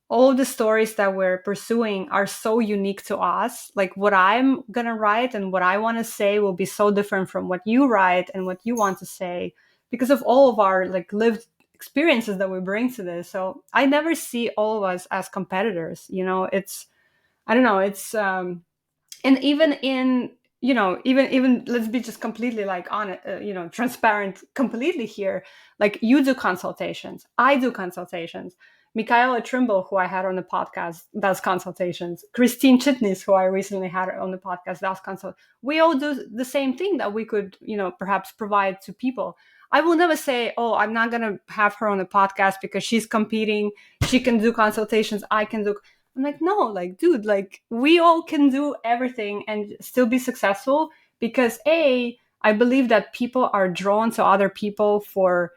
all the stories that we're pursuing are so unique to us. Like what I'm going to write and what I want to say will be so different from what you write and what you want to say, because of all of our like lived experiences that we bring to this. So I never see all of us as competitors. I don't know, and even in, even let's be just completely like on it, transparent completely here. Like you do consultations, I do consultations. Michaela Trimble, who I had on the podcast, does consultations. Christine Chitnis, who I recently had on the podcast, does consult. We all do the same thing that we could, perhaps provide to people. I will never say, oh, I'm not going to have her on the podcast because she's competing. She can do consultations. I can do. I'm like, no, like, dude, like, we all can do everything and still be successful because I believe that people are drawn to other people for,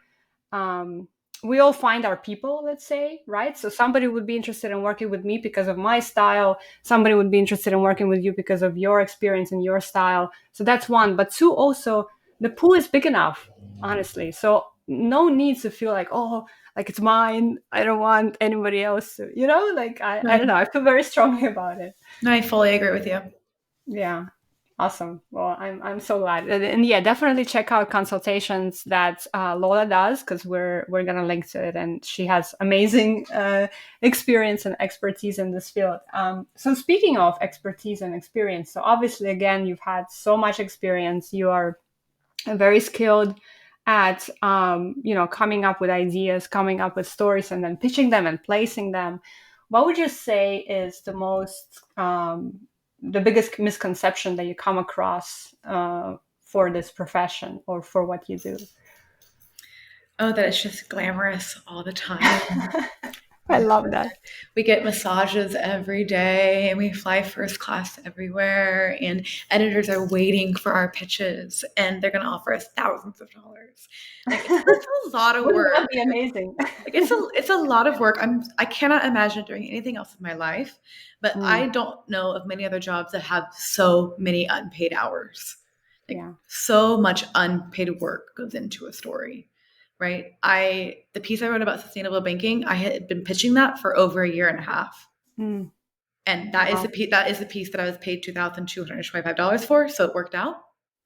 um, we all find our people, let's say, right? So somebody would be interested in working with me because of my style. Somebody would be interested in working with you because of your experience and your style. So that's one. But two, also, the pool is big enough, honestly. So no need to feel like, oh, like it's mine. I don't want anybody else to, like, I don't know. I feel very strongly about it. No, I fully agree with you. Yeah. Awesome. Well, I'm so glad, and yeah, definitely check out consultations that Lola does because we're gonna link to it, and she has amazing experience and expertise in this field. So speaking of expertise and experience, so obviously again you've had so much experience. You are very skilled at coming up with ideas, coming up with stories, and then pitching them and placing them. What would you say is the biggest misconception that you come across for this profession or for what you do? Oh, that it's just glamorous all the time. I love that. We get massages every day and we fly first class everywhere, and editors are waiting for our pitches and they're going to offer us thousands of dollars. Like, it's a lot of Wouldn't work. that be amazing? Like, it's a lot of work. I cannot imagine doing anything else in my life, but I don't know of many other jobs that have so many unpaid hours. Like, Yeah. so much unpaid work goes into a story. Right. The piece I wrote about sustainable banking, I had been pitching that for over a year and a half. Mm. And that is the piece that I was paid $2,225 for. So it worked out.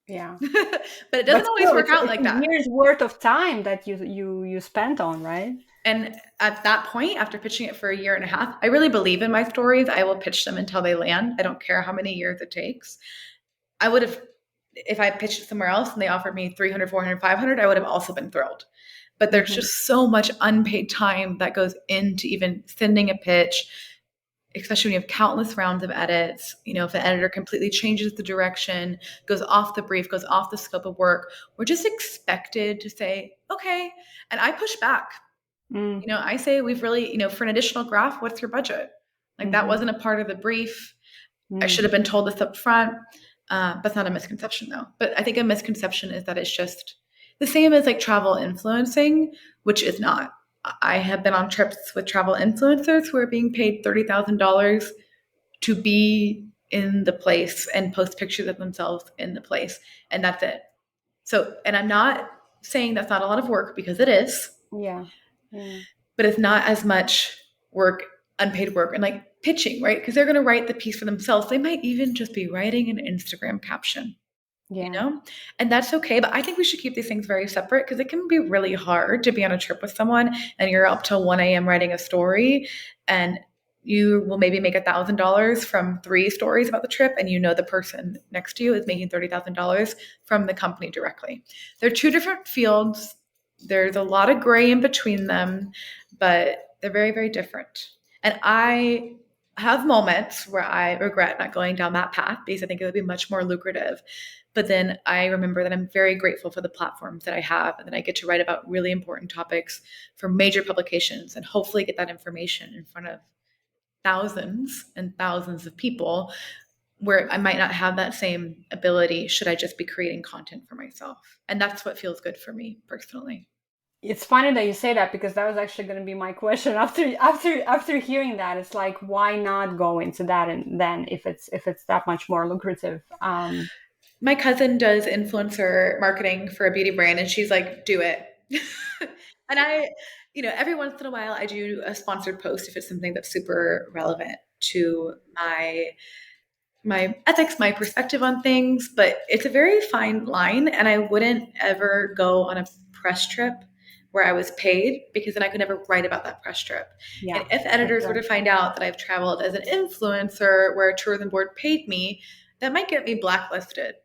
Yeah. But it doesn't always work out like that. Years worth of time that you spent on, right? And at that point, after pitching it for a year and a half, I really believe in my stories. I will pitch them until they land. I don't care how many years it takes. I would have, if I pitched it somewhere else and they offered me 300, 400, 500, I would have also been thrilled. But there's just so much unpaid time that goes into even sending a pitch, especially when you have countless rounds of edits. If the editor completely changes the direction, goes off the brief, goes off the scope of work, we're just expected to say, okay. And I push back. I say, we've really, for an additional graph, what's your budget? Like, that wasn't a part of the brief. I should have been told this up front. That's not a misconception, though. But I think a misconception is that it's just the same as like travel influencing, which is not. I have been on trips with travel influencers who are being paid $30,000 to be in the place and post pictures of themselves in the place. And that's it. So, and I'm not saying that's not a lot of work, because it is. Yeah. But it's not as much work, unpaid work, and like pitching, right? Because they're going to write the piece for themselves. They might even just be writing an Instagram caption. Yeah. And that's okay. But I think we should keep these things very separate, because it can be really hard to be on a trip with someone and you're up till 1 a.m. writing a story, and you will maybe make $1,000 from 3 stories about the trip, and the person next to you is making $30,000 from the company directly. They're 2 different fields. There's a lot of gray in between them, but they're very, very different. And I have moments where I regret not going down that path, because I think it would be much more lucrative. But then I remember that I'm very grateful for the platforms that I have, and that I get to write about really important topics for major publications, and hopefully get that information in front of thousands and thousands of people, where I might not have that same ability should I just be creating content for myself. And that's what feels good for me personally. It's funny that you say that, because that was actually going to be my question after hearing that. It's like, why not go into that, and then if it's that much more lucrative? My cousin does influencer marketing for a beauty brand, and she's like, do it. And I, every once in a while I do a sponsored post if it's something that's super relevant to my ethics, my perspective on things, but it's a very fine line, and I wouldn't ever go on a press trip where I was paid, because then I could never write about that press trip. Yeah, and if editors were to find out that I've traveled as an influencer where a tourism board paid me, that might get me blacklisted.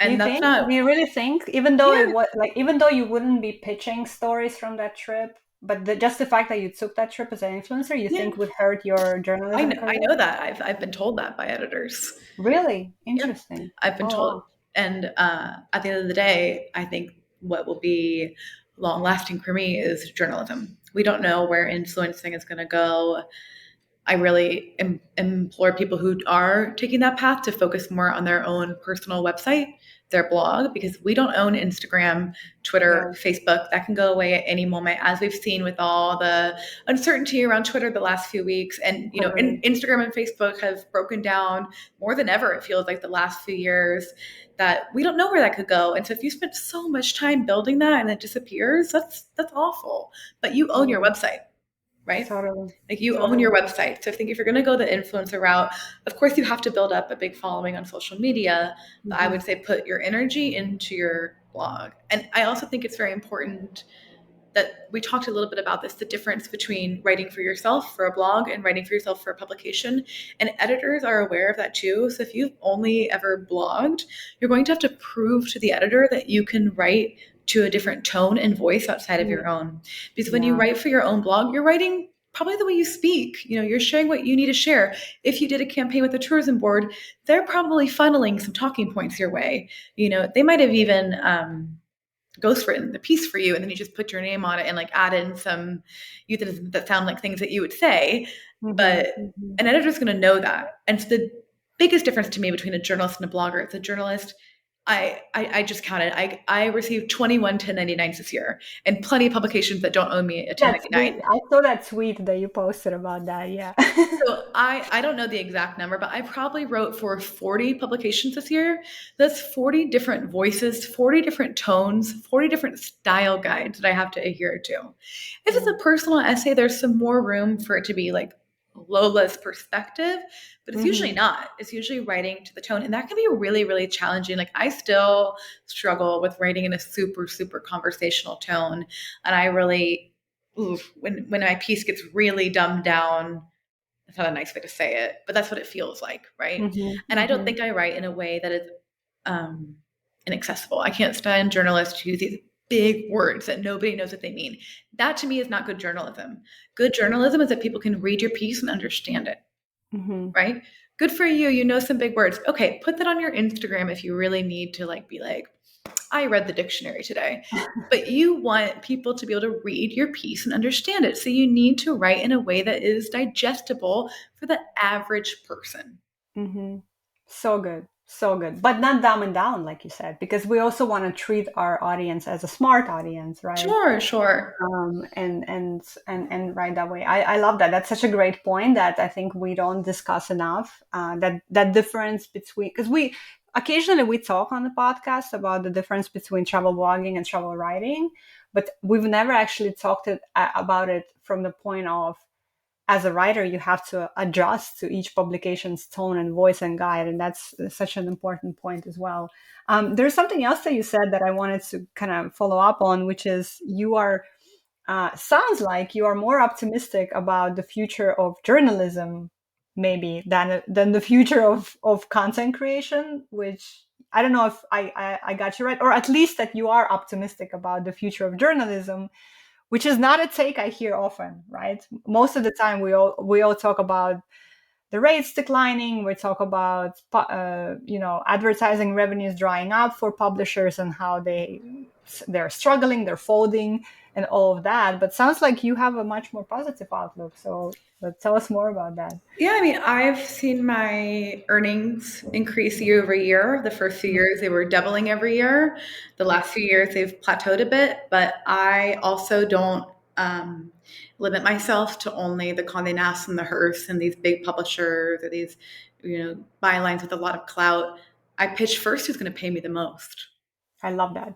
And do you really think, even though even though you wouldn't be pitching stories from that trip, but just the fact that you took that trip as an influencer, you think would hurt your journalism career? I know that. I've been told that by editors. Really? Interesting. I've been told. And at the end of the day, I think what will be long lasting for me is journalism. We don't know where influencing is going to go. I really implore people who are taking that path to focus more on their own personal website, their blog, because we don't own Instagram, Twitter, Facebook. That can go away at any moment, as we've seen with all the uncertainty around Twitter the last few weeks. And, you know, Instagram and Facebook have broken down more than ever, it feels like, the last few years, that we don't know where that could go. And so if you spend so much time building that and it disappears, that's awful. But you own your website. Right? Totally. Like you own your website. So I think if you're going to go the influencer route, of course you have to build up a big following on social media. But I would say put your energy into your blog. And I also think it's very important that we talked a little bit about this, the difference between writing for yourself for a blog and writing for yourself for a publication. And editors are aware of that too. So if you've only ever blogged, you're going to have to prove to the editor that you can write to a different tone and voice outside of your own. Because when you write for your own blog, you're writing probably the way you speak. You know, you're sharing what you need to share. If you did a campaign with the tourism board, they're probably funneling some talking points your way. You know, they might have even ghostwritten the piece for you, and then you just put your name on it and like add in some euphemisms that sound like things that you would say. But an editor's going to know that. And so the biggest difference to me between a journalist and a blogger, it's a journalist. I just counted. I received 21 1099s this year, and plenty of publications that don't owe me a 1099. I saw that tweet that you posted about that. Yeah. So I don't know the exact number, but I probably wrote for 40 publications this year. That's 40 different voices, 40 different tones, 40 different style guides that I have to adhere to. If it's a personal essay, there's some more room for it to be like Lola's perspective, but it's usually not. It's usually writing to the tone, and that can be really, really challenging. Like I still struggle with writing in a super, super conversational tone, and I really, when my piece gets really dumbed down, that's not a nice way to say it, but that's what it feels like, right? And I don't think I write in a way that is inaccessible. I can't stand journalists who use these big words that nobody knows what they mean. That to me is not good journalism. Good journalism is that people can read your piece and understand it, right? Good for you. You know some big words. Okay, put that on your Instagram if you really need to like be like, I read the dictionary today. But you want people to be able to read your piece and understand it. So you need to write in a way that is digestible for the average person. So good. So good. But not dumb and down, like you said, because we also want to treat our audience as a smart audience, right? Sure. And write that way. I love that. That's such a great point that I think we don't discuss enough. That difference between, because we occasionally talk on the podcast about the difference between travel blogging and travel writing, but we've never actually talked about it from the point of, as a writer, you have to adjust to each publication's tone and voice and guide. And that's such an important point as well. There's something else that you said that I wanted to kind of follow up on, which is you are, sounds like you are more optimistic about the future of journalism, maybe, than the future of content creation, which I don't know if I got you right, or at least that you are optimistic about the future of journalism, which is not a take I hear often, right? Most of the time, we all talk about the rates declining. We talk about advertising revenues drying up for publishers and how they're struggling, they're folding, and all of that. But sounds like you have a much more positive outlook. So tell us more about that. Yeah, I mean, I've seen my earnings increase year over year. The first few years, they were doubling every year. The last few years, they've plateaued a bit. But I also don't limit myself to only the Condé Nast and the Hearst and these big publishers or these, bylines with a lot of clout. I pitch first who's going to pay me the most. I love that.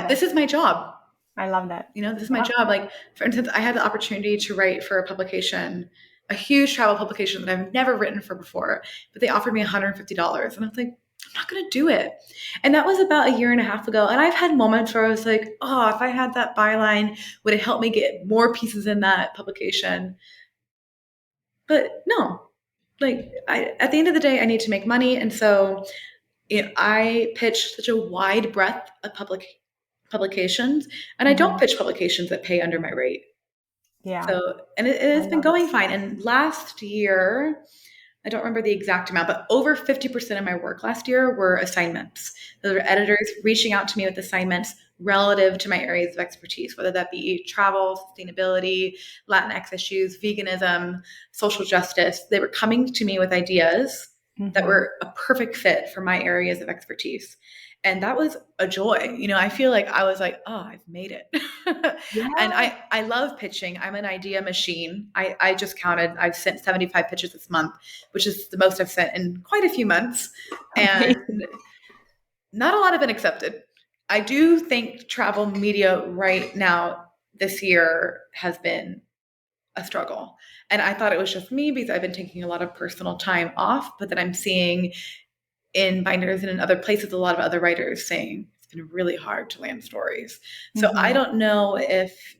This is my job. I love that. This is my job. Like, for instance, I had the opportunity to write for a publication, a huge travel publication that I've never written for before, but they offered me $150. And I was like, I'm not going to do it. And that was about a year and a half ago. And I've had moments where I was like, oh, if I had that byline, would it help me get more pieces in that publication? But no, at the end of the day, I need to make money. And so I pitch such a wide breadth of publications, and I don't pitch publications that pay under my rate. Yeah. So, and it has been going fine. And last year, I don't remember the exact amount, but over 50% of my work last year were assignments. Those were editors reaching out to me with assignments, relative to my areas of expertise, whether that be travel, sustainability, Latinx issues, veganism, social justice. They were coming to me with ideas that were a perfect fit for my areas of expertise. And that was a joy. I feel like I was like, oh, I've made it. Yeah. And I love pitching. I'm an idea machine. I just counted. I've sent 75 pitches this month, which is the most I've sent in quite a few months. And not a lot have been accepted. I do think travel media right now this year has been a struggle. And I thought it was just me because I've been taking a lot of personal time off, but then I'm seeing in binders and in other places a lot of other writers saying it's been really hard to land stories. So I don't know if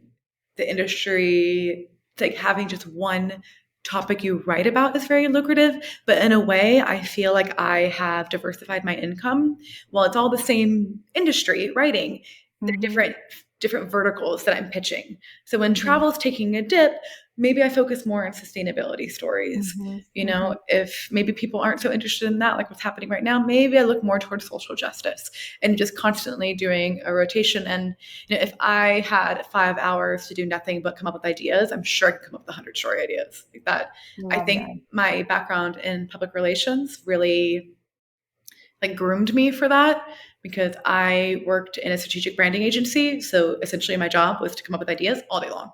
the industry, like having just one topic you write about is very lucrative, but in a way I feel like I have diversified my income. While it's all the same industry writing, they're different verticals that I'm pitching. So when travel is taking a dip, maybe I focus more on sustainability stories. If maybe people aren't so interested in that, like what's happening right now, maybe I look more towards social justice and just constantly doing a rotation. And if I had 5 hours to do nothing but come up with ideas, I'm sure I could come up with 100 story ideas like that. I think my background in public relations really like groomed me for that, because I worked in a strategic branding agency. So essentially my job was to come up with ideas all day long.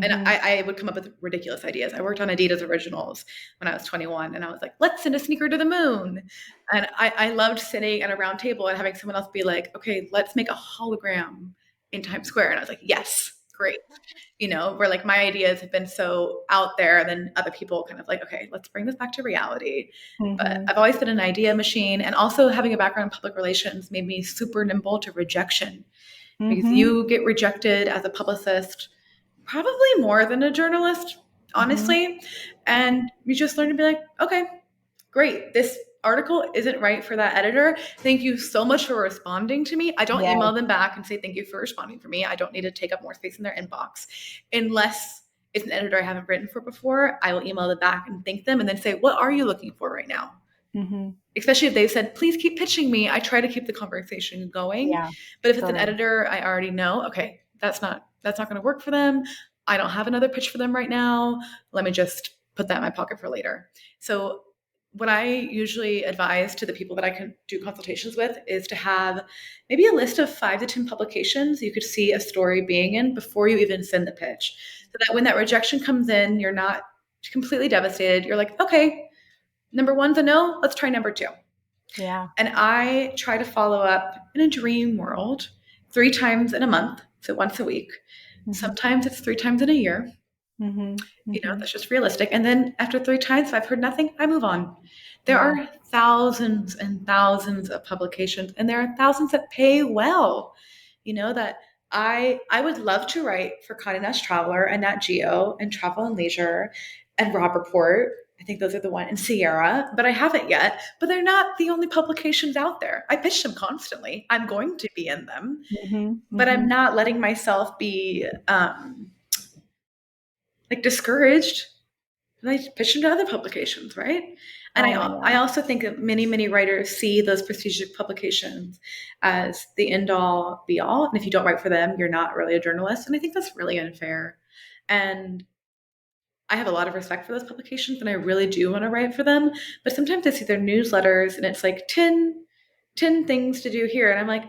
And I would come up with ridiculous ideas. I worked on Adidas Originals when I was 21, and I was like, let's send a sneaker to the moon. And I loved sitting at a round table and having someone else be like, okay, let's make a hologram in Times Square. And I was like, yes, great. Where like my ideas have been so out there, and then other people kind of like, okay, let's bring this back to reality. But I've always been an idea machine, and also having a background in public relations made me super nimble to rejection, because you get rejected as a publicist probably more than a journalist, honestly. And you just learn to be like, okay, great. This article isn't right for that editor. Thank you so much for responding to me. I don't email them back and say, thank you for responding for me. I don't need to take up more space in their inbox. Unless it's an editor I haven't written for before, I will email them back and thank them and then say, what are you looking for right now? Especially if they've said, please keep pitching me. I try to keep the conversation going. But if it's an editor I already know, okay, that's not going to work for them. I don't have another pitch for them right now. Let me just put that in my pocket for later. So what I usually advise to the people that I can do consultations with is to have maybe a list of 5 to 10 publications you could see a story being in before you even send the pitch. So that when that rejection comes in, you're not completely devastated. You're like, okay, number 1's a no, let's try number 2. Yeah. And I try to follow up in a dream world 3 times in a month. So once a week. Sometimes it's 3 times in a year. That's just realistic. And then after 3 times, if I've heard nothing, I move on. There are thousands and thousands of publications, and there are thousands that pay well. That I would love to write for Condé Nast Traveler and Nat Geo and Travel and Leisure and Rob Report. I think those are the one, and Sierra, but I haven't yet. But they're not the only publications out there. I pitch them constantly. I'm going to be in them, but I'm not letting myself be like discouraged. I pitch them to other publications, right? And I also think that many writers see those prestigious publications as the end all be all. And if you don't write for them, you're not really a journalist. And I think that's really unfair. And I have a lot of respect for those publications, and I really do want to write for them. But sometimes I see their newsletters and it's like 10 things to do here. And I'm like,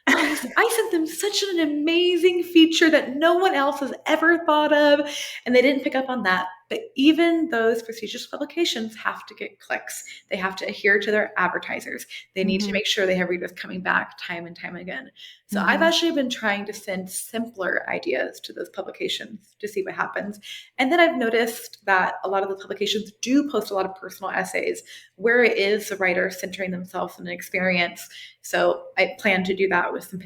I sent them such an amazing feature that no one else has ever thought of. And they didn't pick up on that. But even those prestigious publications have to get clicks. They have to adhere to their advertisers. They need to make sure they have readers coming back time and time again. So I've actually been trying to send simpler ideas to those publications to see what happens. And then I've noticed that a lot of the publications do post a lot of personal essays where it is the writer centering themselves in an experience. So I plan to do that with some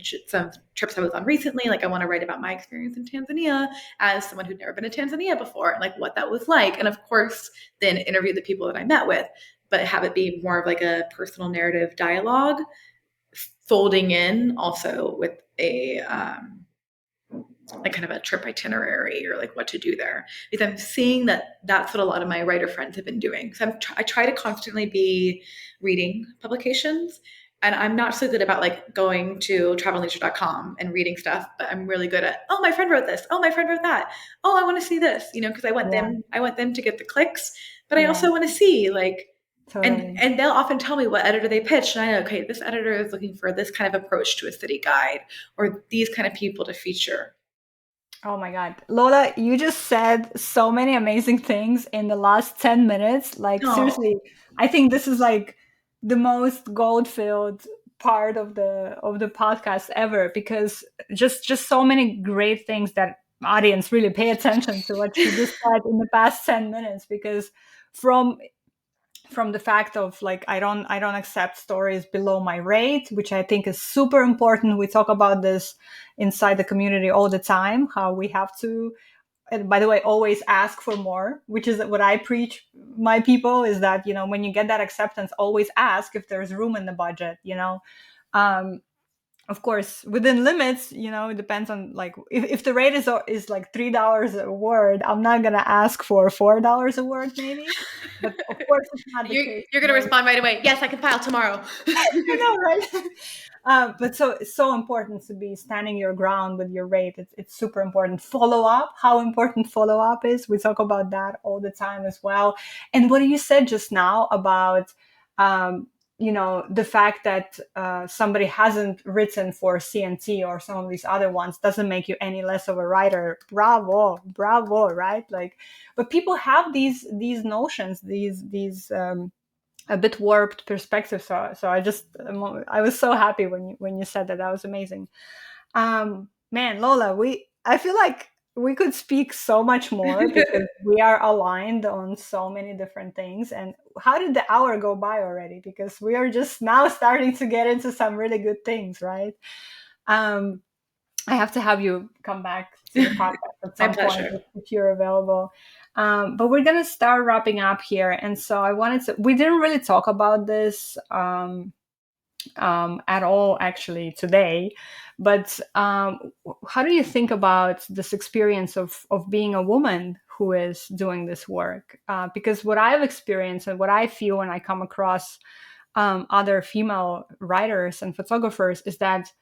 trips I was on recently. Like I want to write about my experience in Tanzania as someone who'd never been to Tanzania before, and like what that was like. And of course, then interview the people that I met with, but have it be more of like a personal narrative dialogue, folding in also with a like kind of a trip itinerary or like what to do there. Because I'm seeing that that's what a lot of my writer friends have been doing. So I try to constantly be reading publications. And I'm not so good about like going to travelleisure.com and reading stuff, but I'm really good at, oh, my friend wrote this. Oh, my friend wrote that. Oh, I want to see this, because Yeah, I want them to get the clicks, but I yeah, also want to see like, totally. and they'll often tell me what editor they pitched. And I know, okay, this editor is looking for this kind of approach to a city guide or these kind of people to feature. Oh my God. Lola, you just said so many amazing things in the last 10 minutes. Like, Oh, seriously, I think this is like the most gold-filled part of the podcast ever, because just so many great things that audience really pay attention to what she just said in the past 10 minutes, because from the fact of like I don't accept stories below my rate, which I think is super important. We talk about this inside the community all the time, how we have to, and by the way, always ask for more, which is what I preach my people, is that when you get that acceptance, always ask if there's room in the budget. um of course within limits. It depends on, like, if the rate is like $3 a word, I'm not gonna ask for $4 a word maybe, but of course it's not the case you're going to where respond right away. Yes, I can file tomorrow. I know, right? But so it's so important to be standing your ground with your rate. It's super important. Follow up, how important follow up is. We talk about that all the time as well. And what you said just now about, the fact that somebody hasn't written for CNT or some of these other ones doesn't make you any less of a writer. Bravo, bravo, right? Like, but people have these notions, these a bit warped perspective. So I was so happy when you said that. That was amazing. Man, Lola, I feel like we could speak so much more because we are aligned on so many different things. And how did the hour go by already? Because we are just now starting to get into some really good things, right? Um, I have to have you come back to the podcast at My some point pleasure. if you're available. But we're going to start wrapping up here. And so we didn't really talk about this at all actually today. But how do you think about this experience of being a woman who is doing this work? Because what I've experienced and what I feel when I come across other female writers and photographers is that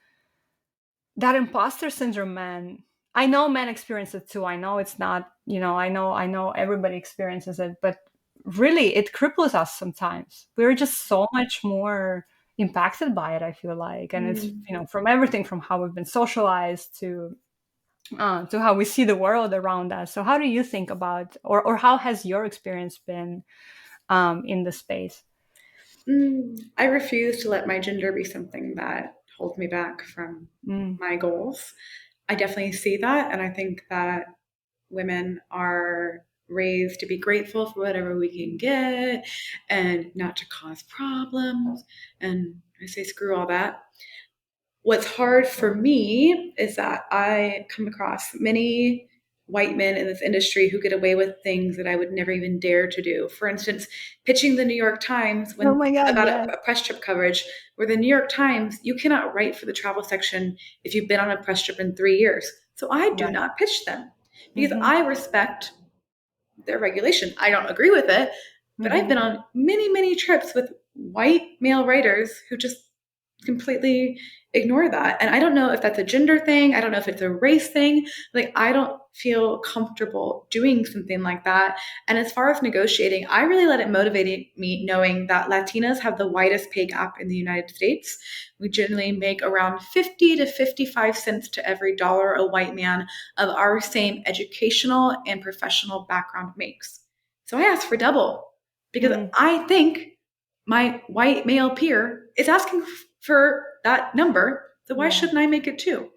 imposter syndrome, man. I know men experience it too. I know it's not, I know everybody experiences it, but really it cripples us sometimes. We're just so much more impacted by it, I feel like. And it's, Mm. from everything from how we've been socialized to how we see the world around us. So how do you think about, or how has your experience been in the space? I refuse to let my gender be something that holds me back from Mm, my goals. I definitely see that. And I think that women are raised to be grateful for whatever we can get and not to cause problems. And I say, screw all that. What's hard for me is that I come across many white men in this industry who get away with things that I would never even dare to do. For instance, pitching the New York Times oh when my God, about yes. a press trip coverage, where the New York Times, you cannot write for the travel section if you've been on a press trip in 3 years. So I do Right. not pitch them because Mm-hmm. I respect their regulation. I don't agree with it, but I've Mm-hmm. been on many, many trips with white male writers who just completely ignore that. And I don't know if that's a gender thing. I don't know if it's a race thing. Like, I don't feel comfortable doing something like that. And as far as negotiating, I really let it motivate me knowing that Latinas have the widest pay gap in the United States. We generally make around 50 to 55 cents to every dollar a white man of our same educational and professional background makes. So I asked for double because Mm-hmm. I think my white male peer is asking for that number. So why Yeah. shouldn't I make it too?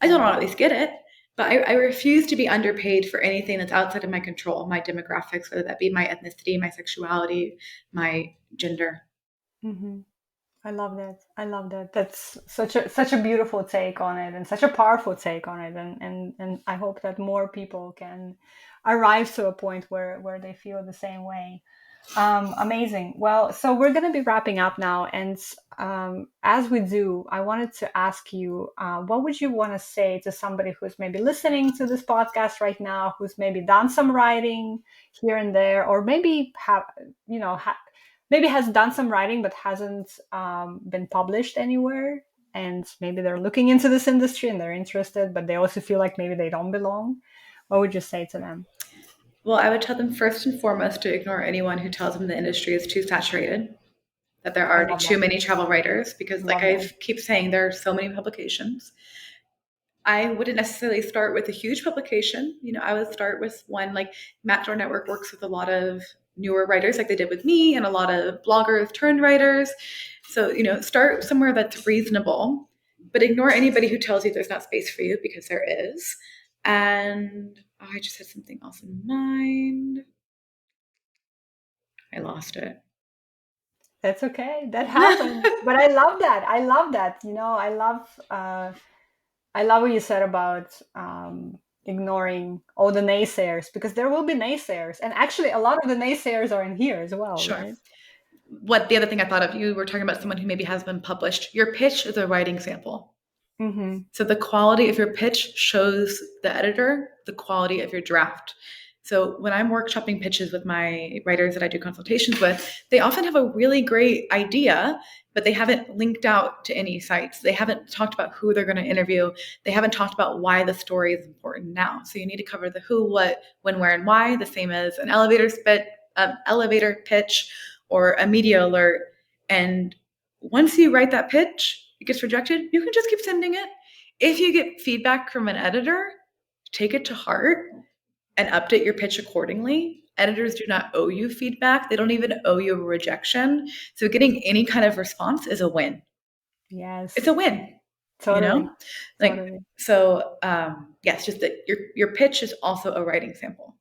I don't Yeah. always get it, but I refuse to be underpaid for anything that's outside of my control, my demographics, whether that be my ethnicity, my sexuality, my gender. Mm-hmm. I love that. I love that. That's such a beautiful take on it, and such a powerful take on it. And I hope that more people can arrive to a point where they feel the same way. Amazing. Well, so we're going to be wrapping up now, and as we do, I wanted to ask you, what would you want to say to somebody who's maybe listening to this podcast right now, who's maybe done some writing here and there, or maybe have, you know, maybe has done some writing but hasn't been published anywhere, and maybe they're looking into this industry and they're interested, but they also feel like maybe they don't belong, what would you say to them? Well, I would tell them first and foremost to ignore anyone who tells them the industry is too saturated, that there are I already love too that. many travel writers, because like Love I that. keep saying, there are so many publications. I wouldn't necessarily start with a huge publication. I would start with one like Matchdoor Network works with a lot of newer writers, like they did with me, and a lot of bloggers turned writers. So, start somewhere that's reasonable, but ignore anybody who tells you there's not space for you, because there is. And I just had something else in mind. I lost it. That's okay. That happens. But I love that. I love that. I love what you said about ignoring all the naysayers, because there will be naysayers. And actually, a lot of the naysayers are in here as well, Sure. right? What the other thing I thought of, you were talking about someone who maybe has been published. Your pitch is a writing sample. Mm-hmm. So the quality of your pitch shows the editor the quality of your draft. So when I'm workshopping pitches with my writers that I do consultations with, they often have a really great idea, but they haven't linked out to any sites. They haven't talked about who they're going to interview. They haven't talked about why the story is important now. So you need to cover the who, what, when, where, and why, the same as an elevator pitch or a media alert. And once you write that pitch, it gets rejected, you can just keep sending it. If you get feedback from an editor, take it to heart and update your pitch accordingly. Editors do not owe you feedback. They don't even owe you a rejection. So getting any kind of response is a win. Yes. It's a win, Totally. Like, Totally. so yes, just that your pitch is also a writing sample.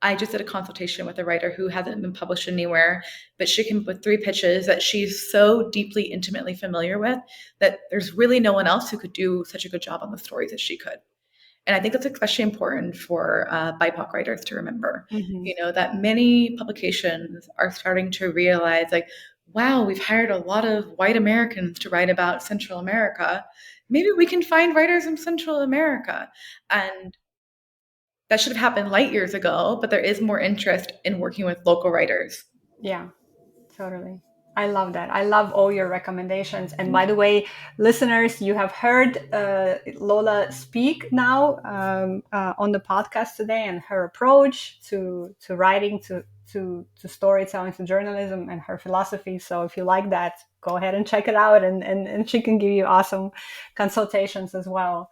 I just did a consultation with a writer who hasn't been published anywhere, but she came up with 3 pitches that she's so deeply, intimately familiar with that there's really no one else who could do such a good job on the stories as she could. And I think that's especially important for BIPOC writers to remember, Mm-hmm. that many publications are starting to realize, like, wow, we've hired a lot of white Americans to write about Central America. Maybe we can find writers in Central America. And that should have happened light years ago, but there is more interest in working with local writers. Yeah. Totally. I love that. I love all your recommendations. And by the way, listeners, you have heard Lola speak now on the podcast today, and her approach to writing, to storytelling, to journalism, and her philosophy. So if you like that, go ahead and check it out, and she can give you awesome consultations as well.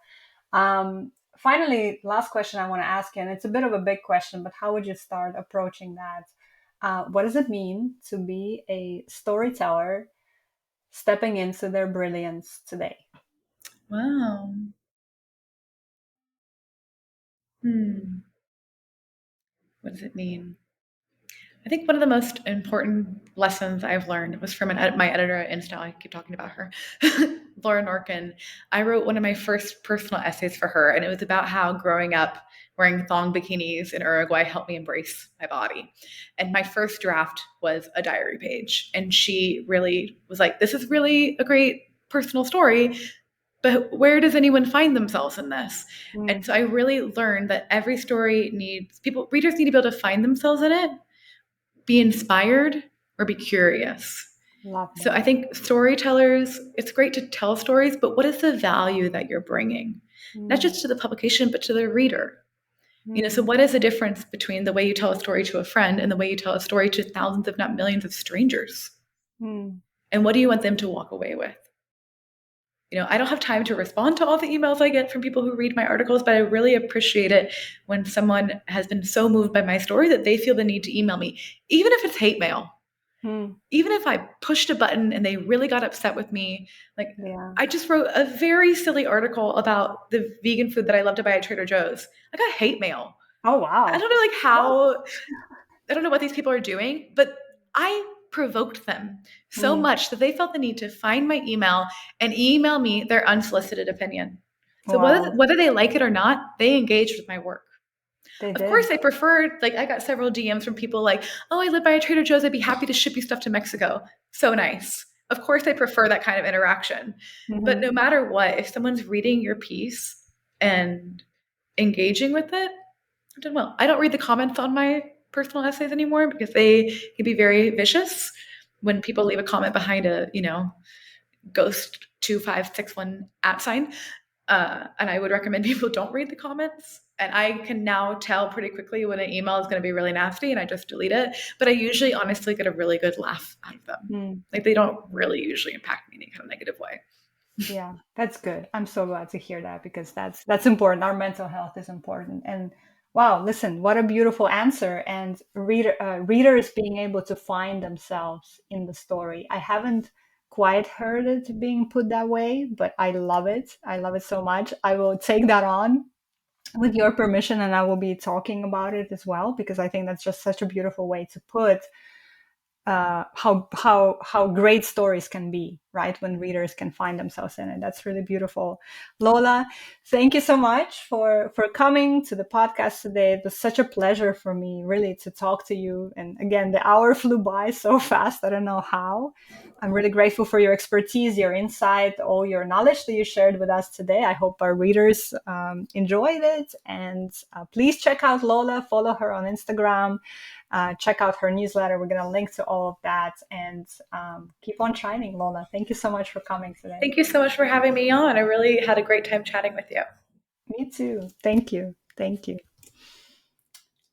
Finally, last question I want to ask you, and it's a bit of a big question, but how would you start approaching that? What does it mean to be a storyteller stepping into their brilliance today? Wow. What does it mean? I think one of the most important lessons I've learned was from my editor at InStyle. I keep talking about her, Laura Norkin. I wrote one of my first personal essays for her, and it was about how growing up wearing thong bikinis in Uruguay helped me embrace my body. And my first draft was a diary page, and she really was like, "This is really a great personal story, but where does anyone find themselves in this?" And Mm, so I really learned that every story readers need to be able to find themselves in it, be inspired, or be curious. love So that. I think storytellers, it's great to tell stories, but what is the value that you're bringing? Not Mm, just to the publication, but to the reader. So mm, what is the difference between the way you tell a story to a friend and the way you tell a story to thousands, if not millions, of strangers? mm, And what do you want them to walk away with? I don't have time to respond to all the emails I get from people who read my articles, but I really appreciate it when someone has been so moved by my story that they feel the need to email me, even if it's hate mail. mm, Even if I pushed a button and they really got upset with me, like, yeah. I just wrote a very silly article about the vegan food that I love to buy at Trader Joe's. I got hate mail. Oh, I wow. don't know I don't know what these people are doing, but I provoked them so Mm, much that they felt the need to find my email and email me their unsolicited opinion. So wow. whether they like it or not, they engaged with my work. They Of course, did. I preferred, like, I got several DMs from people like, "Oh, I live by a Trader Joe's. I'd be happy to ship you stuff to Mexico." So nice. Of course, I prefer that kind of interaction. But no Hmm. matter what, if someone's reading your piece and engaging with it, I've done well. I don't read the comments on my personal essays anymore because they can be very vicious. when people leave a comment behind a, ghost 2561 @ and I would recommend people don't read the comments. And I can now tell pretty quickly when an email is going to be really nasty and I just delete it. But I usually honestly get a really good laugh out of them. Like they don't really usually impact me in any kind of negative way. Yeah, that's good. I'm so glad to hear that because that's important. Our mental health is important. And wow, listen, what a beautiful answer. And readers being able to find themselves in the story. I haven't quite heard it being put that way, but I love it. I love it so much. I will take that on with your permission, and I will be talking about it as well because I think that's just such a beautiful way to put how great stories can be, right? When readers can find themselves in it. That's really beautiful. Lola, thank you so much for coming to the podcast today. It was such a pleasure for me, really, to talk to you. And again, the hour flew by so fast. I don't know how. I'm really grateful for your expertise, your insight, all your knowledge that you shared with us today. I hope our readers enjoyed it. And please check out Lola, follow her on Instagram. Check out her newsletter. We're going to link to all of that. And keep on shining, Lola. Thank you so much for coming today. Thank you so much for having me on. I really had a great time chatting with you. Me too. Thank you. Thank you.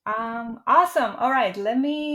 Awesome. All right. Let me